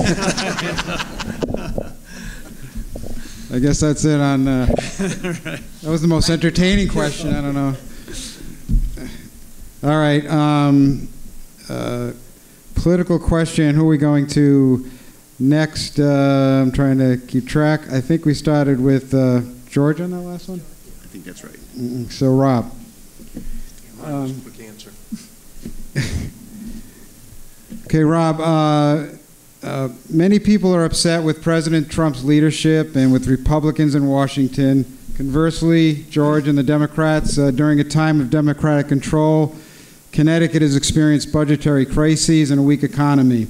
Speaker 1: I guess that's it on, that was the most entertaining question. I don't know. All right. Political question. Who are we going to next? I'm trying to keep track. I think we started with George on that last one?
Speaker 5: I think that's right.
Speaker 1: So Rob.
Speaker 2: Quick answer.
Speaker 1: Okay, Rob. Many people are upset with President Trump's leadership and with Republicans in Washington. Conversely, George and the Democrats, during a time of Democratic control, Connecticut has experienced budgetary crises and a weak economy.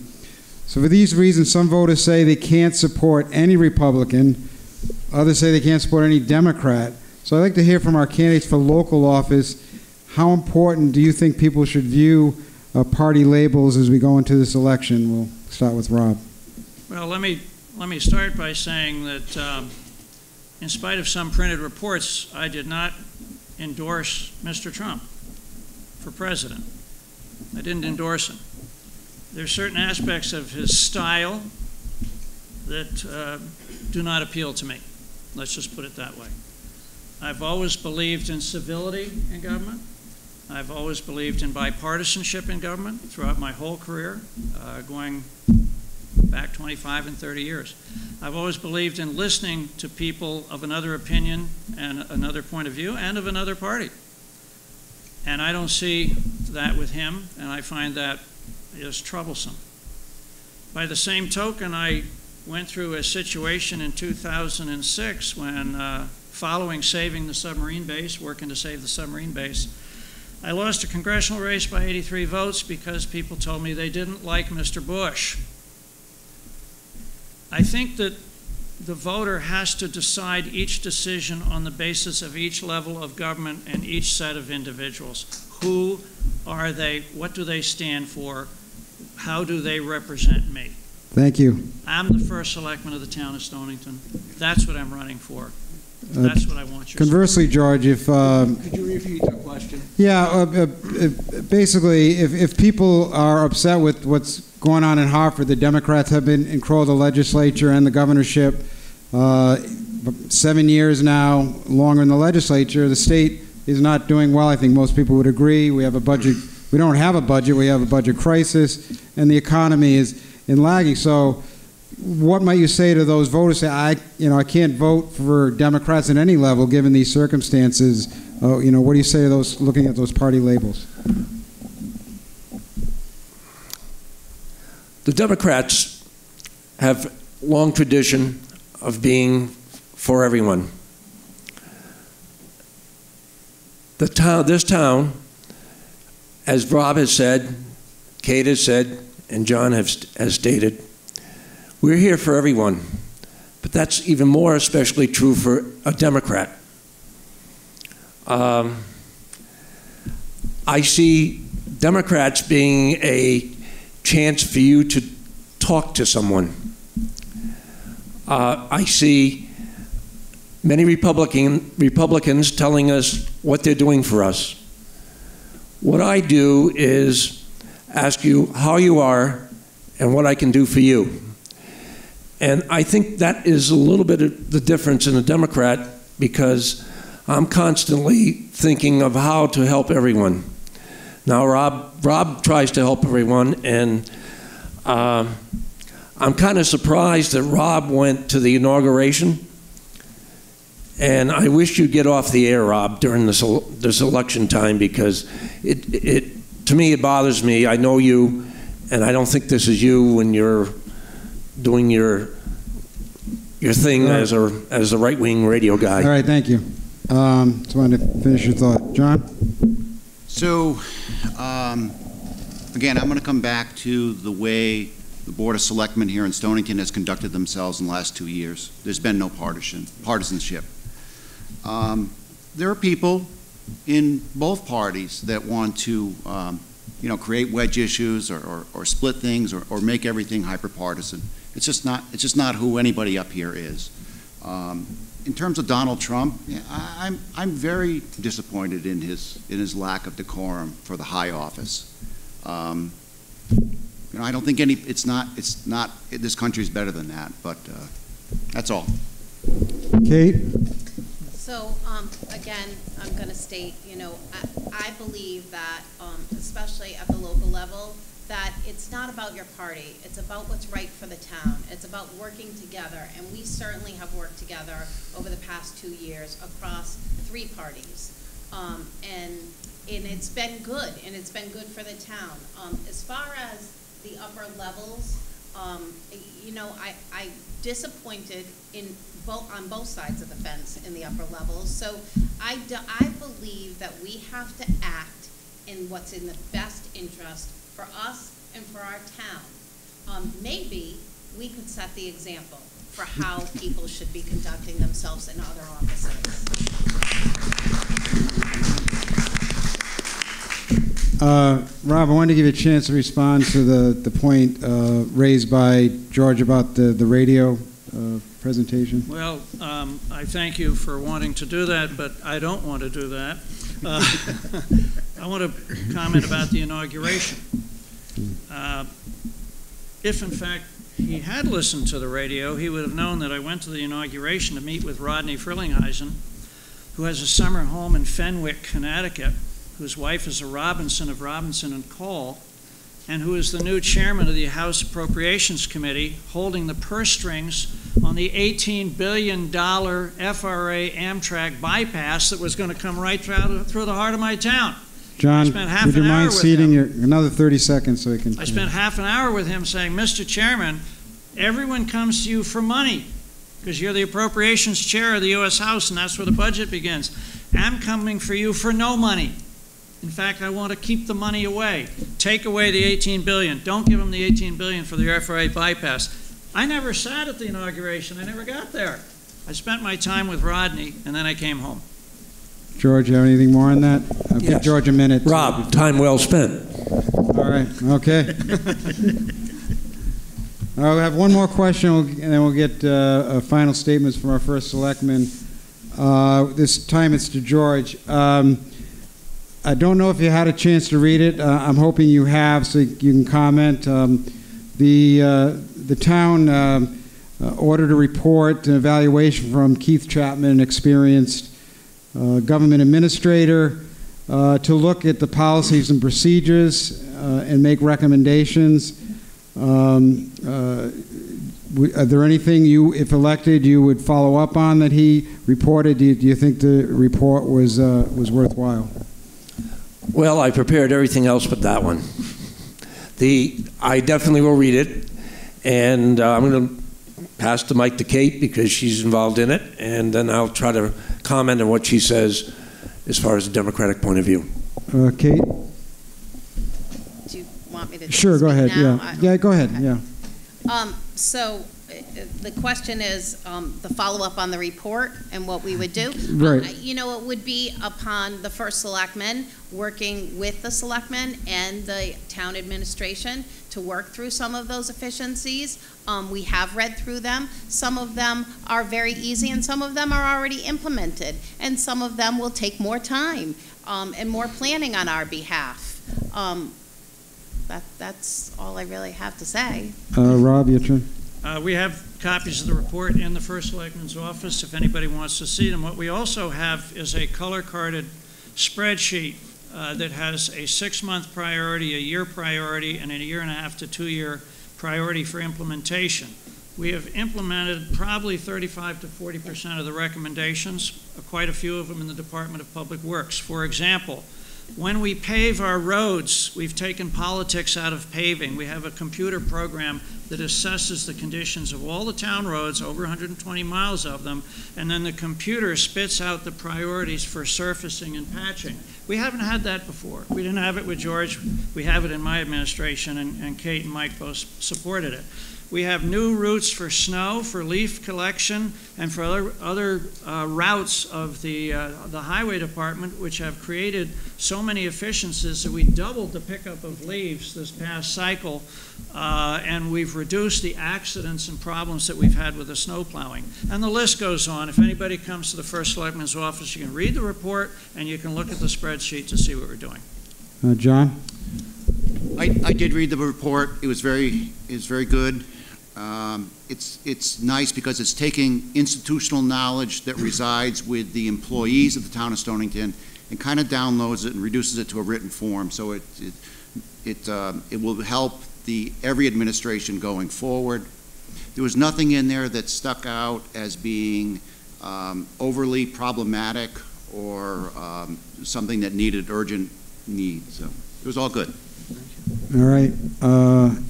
Speaker 1: So for these reasons, some voters say they can't support any Republican. Others say they can't support any Democrat. So I'd like to hear from our candidates for local office. How important do you think people should view party labels as we go into this election? We'll start with Rob.
Speaker 3: Well, let me start by saying that in spite of some printed reports, I did not endorse Mr. Trump for president. I didn't endorse him. There are certain aspects of his style that do not appeal to me. Let's just put it that way. I've always believed in civility in government. I've always believed in bipartisanship in government throughout my whole career, going back 25 and 30 years. I've always believed in listening to people of another opinion and another point of view and of another party. And I don't see that with him, and I find that is troublesome. By the same token, I went through a situation in 2006 when, following saving the submarine base, working to save the submarine base, I lost a congressional race by 83 votes because people told me they didn't like Mr. Bush. I think that the voter has to decide each decision on the basis of each level of government and each set of individuals. Who are they? What do they stand for? How do they represent me?
Speaker 1: Thank you.
Speaker 3: I'm the first selectman of the town of Stonington. That's what I'm running for. That's what I want you to
Speaker 1: Conversely, George, if...
Speaker 2: Could you repeat the question?
Speaker 1: Yeah, basically, if people are upset with what's going on in Hartford, the Democrats have been in control of the legislature and the governorship 7 years now, longer in the legislature. The state is not doing well. I think most people would agree. We have a budget. We don't have a budget. We have a budget crisis, and the economy is in lagging. So what might you say to those voters? Say, I can't vote for Democrats at any level given these circumstances. What do you say to those looking at those party labels?
Speaker 2: The Democrats have long tradition of being for everyone. This town as Rob has said, Kate has said, and John has stated, we're here for everyone. But that's even more especially true for a Democrat. I see Democrats being a chance for you to talk to someone. I see many Republicans telling us what they're doing for us. What I do is ask you how you are and what I can do for you. And I think that is a little bit of the difference in a Democrat, because I'm constantly thinking of how to help everyone. Now, Rob tries to help everyone, and I'm kind of surprised that Rob went to the inauguration. And I wish you'd get off the air, Rob, during this election time, because to me, it bothers me. I know you, and I don't think this is you when you're doing your thing as a right-wing radio guy.
Speaker 1: All right, thank you. Just wanted to finish your thought. John?
Speaker 5: So, again, I'm going to come back to the way the Board of Selectmen here in Stonington has conducted themselves in the last 2 years. There's been no partisanship. There are people in both parties that want to, create wedge issues or split things or make everything hyper-partisan. It's just not who anybody up here is. In terms of Donald Trump, I'm very disappointed in his lack of decorum for the high office. I don't think this country's better than that, but that's all.
Speaker 1: Kate?
Speaker 4: So, again, I'm going to state, I believe that, especially at the local level, that it's not about your party. It's about what's right for the town. It's about working together, and we certainly have worked together over the past 2 years across 3 parties. And it's been good, and it's been good for the town. As far as the upper levels, I'm disappointed on both sides of the fence in the upper levels. So I believe that we have to act in what's in the best interest for us and for our town. Maybe we could set the example for how people should be conducting themselves in other offices.
Speaker 1: Rob, I wanted to give you a chance to respond to the point raised by George about the radio presentation.
Speaker 3: Well, I thank you for wanting to do that, but I don't want to do that. I want to comment about the inauguration. If, in fact, he had listened to the radio, he would have known that I went to the inauguration to meet with Rodney Frillinghuysen, who has a summer home in Fenwick, Connecticut, whose wife is a Robinson of Robinson and Cole, and who is the new chairman of the House Appropriations Committee, holding the purse strings on the $18 billion FRA Amtrak bypass that was going to come right through the heart of my town.
Speaker 1: John, would you mind ceding another 30 seconds so we can...
Speaker 3: I spent half an hour with him saying, Mr. Chairman, everyone comes to you for money because you're the appropriations chair of the U.S. House, and that's where the budget begins. I'm coming for you for no money. In fact, I want to keep the money away. Take away the $18 billion. Don't give them the $18 billion for the FRA bypass. I never sat at the inauguration. I never got there. I spent my time with Rodney, and then I came home.
Speaker 1: George, you have anything more on that? I'll give George a minute.
Speaker 2: Rob, time well spent.
Speaker 1: All right, okay. I'll have one more question, and then we'll get final statements from our first selectman. This time it's to George. I don't know if you had a chance to read it. I'm hoping you have, so you can comment. The town ordered a report, an evaluation from Keith Chapman, an experienced government administrator, to look at the policies and procedures and make recommendations. Are there anything you, if elected, you would follow up on that he reported? Do you think the report was worthwhile?
Speaker 2: Well, I prepared everything else but that one. I definitely will read it, and I'm going to pass the mic to Kate because she's involved in it, and then I'll try to comment on what she says as far as the Democratic point of view.
Speaker 1: Kate? Sure, go ahead,
Speaker 4: now?
Speaker 1: yeah. Yeah, go ahead, yeah.
Speaker 4: So the question is the follow-up on the report and what we would do.
Speaker 1: Right.
Speaker 4: You know, it would be upon the first selectman working with the selectmen and the town administration to work through some of those efficiencies. We have read through them. Some of them are very easy and some of them are already implemented. And some of them will take more time and more planning on our behalf. That's all I really have to say.
Speaker 1: Rob, your turn.
Speaker 3: We have copies of the report in the First Selectman's office if anybody wants to see them. What we also have is a color-carded spreadsheet that has a 6-month priority, a year priority, and a 1.5 to 2 year priority for implementation. We have implemented probably 35 to 40% of the recommendations, quite a few of them in the Department of Public Works. For example, when we pave our roads, we've taken politics out of paving. We have a computer program that assesses the conditions of all the town roads, over 120 miles of them, and then the computer spits out the priorities for surfacing and patching. We haven't had that before. We didn't have it with George. We have it in my administration, and Kate and Mike both supported it. We have new routes for snow, for leaf collection, and for other routes of the highway department, which have created so many efficiencies that we doubled the pickup of leaves this past cycle, and we've reduced the accidents and problems that we've had with the snow plowing. And the list goes on. If anybody comes to the First Selectman's office, you can read the report and you can look at the spreadsheet to see what we're doing.
Speaker 1: John?
Speaker 5: I did read the report. It was very good. It's nice because it's taking institutional knowledge that resides with the employees of the town of Stonington and kind of downloads it and reduces it to a written form. So it will help every administration going forward. There was nothing in there that stuck out as being overly problematic or something that needed urgent need. So it was all good.
Speaker 1: All right.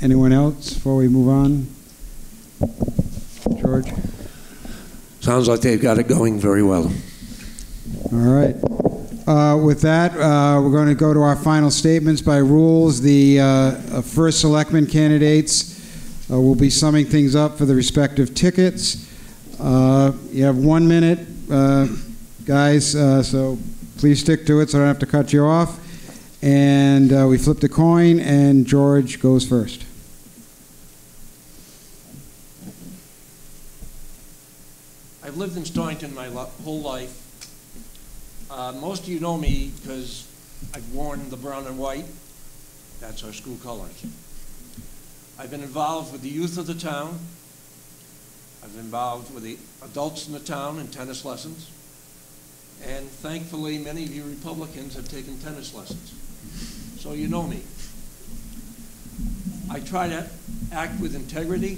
Speaker 1: Anyone else before we move on? George?
Speaker 2: Sounds like they've got it going very well.
Speaker 1: All right. With that, we're going to go to our final statements by rules. The first selectman candidates will be summing things up for the respective tickets. You have 1 minute, guys, so please stick to it so I don't have to cut you off. And we flipped a coin, and George goes first.
Speaker 2: I've lived in Stonington my whole life. Most of you know me because I've worn the brown and white. That's our school colors. I've been involved with the youth of the town. I've been involved with the adults in the town in tennis lessons. And thankfully, many of you Republicans have taken tennis lessons. So you know me. I try to act with integrity.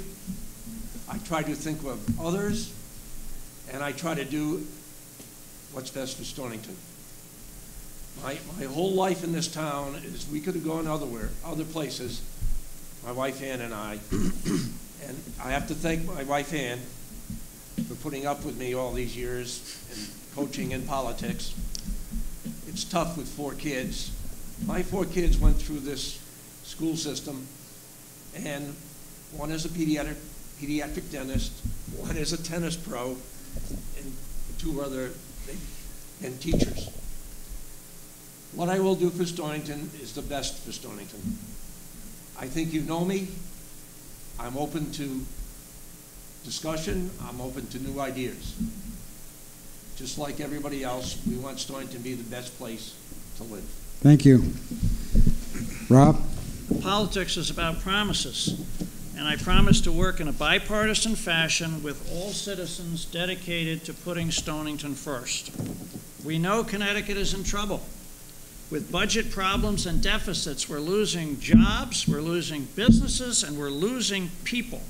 Speaker 2: I try to think of others. And I try to do what's best for Stonington. My whole life in this town is, we could have gone other places, my wife Ann and I, and I have to thank my wife Ann for putting up with me all these years and coaching in politics. It's tough with 4 kids. My 4 kids went through this school system, and one is a pediatric dentist, one is a tennis pro, and 2 other and teachers. What I will do for Stonington is the best for Stonington. I think you know me. I'm open to discussion. I'm open to new ideas. Just like everybody else, we want Stonington to be the best place to live.
Speaker 1: Thank you. Rob?
Speaker 3: Politics is about promises. And I promise to work in a bipartisan fashion with all citizens dedicated to putting Stonington first. We know Connecticut is in trouble. With budget problems and deficits, we're losing jobs, we're losing businesses, and we're losing people.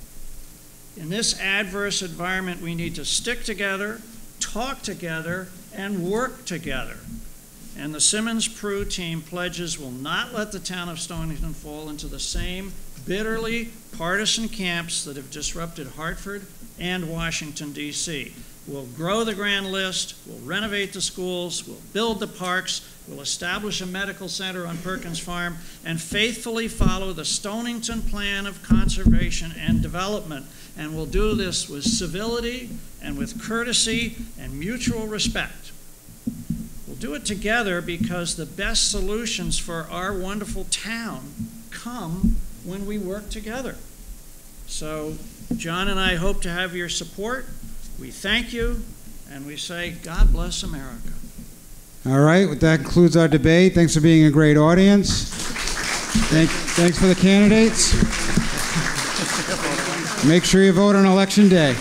Speaker 3: In this adverse environment, we need to stick together, talk together, and work together. And the Simmons Prue team pledges will not let the town of Stonington fall into the same bitterly partisan camps that have disrupted Hartford and Washington, D.C. We'll grow the grand list, we'll renovate the schools, we'll build the parks, We'll establish a medical center on Perkins Farm and faithfully follow the Stonington Plan of Conservation and Development. And we'll do this with civility and with courtesy and mutual respect. We'll do it together because the best solutions for our wonderful town come when we work together. So John and I hope to have your support. We thank you, and we say, God bless America.
Speaker 1: All right, well, that concludes our debate. Thanks for being a great audience. Thanks for the candidates. Make sure you vote on Election Day.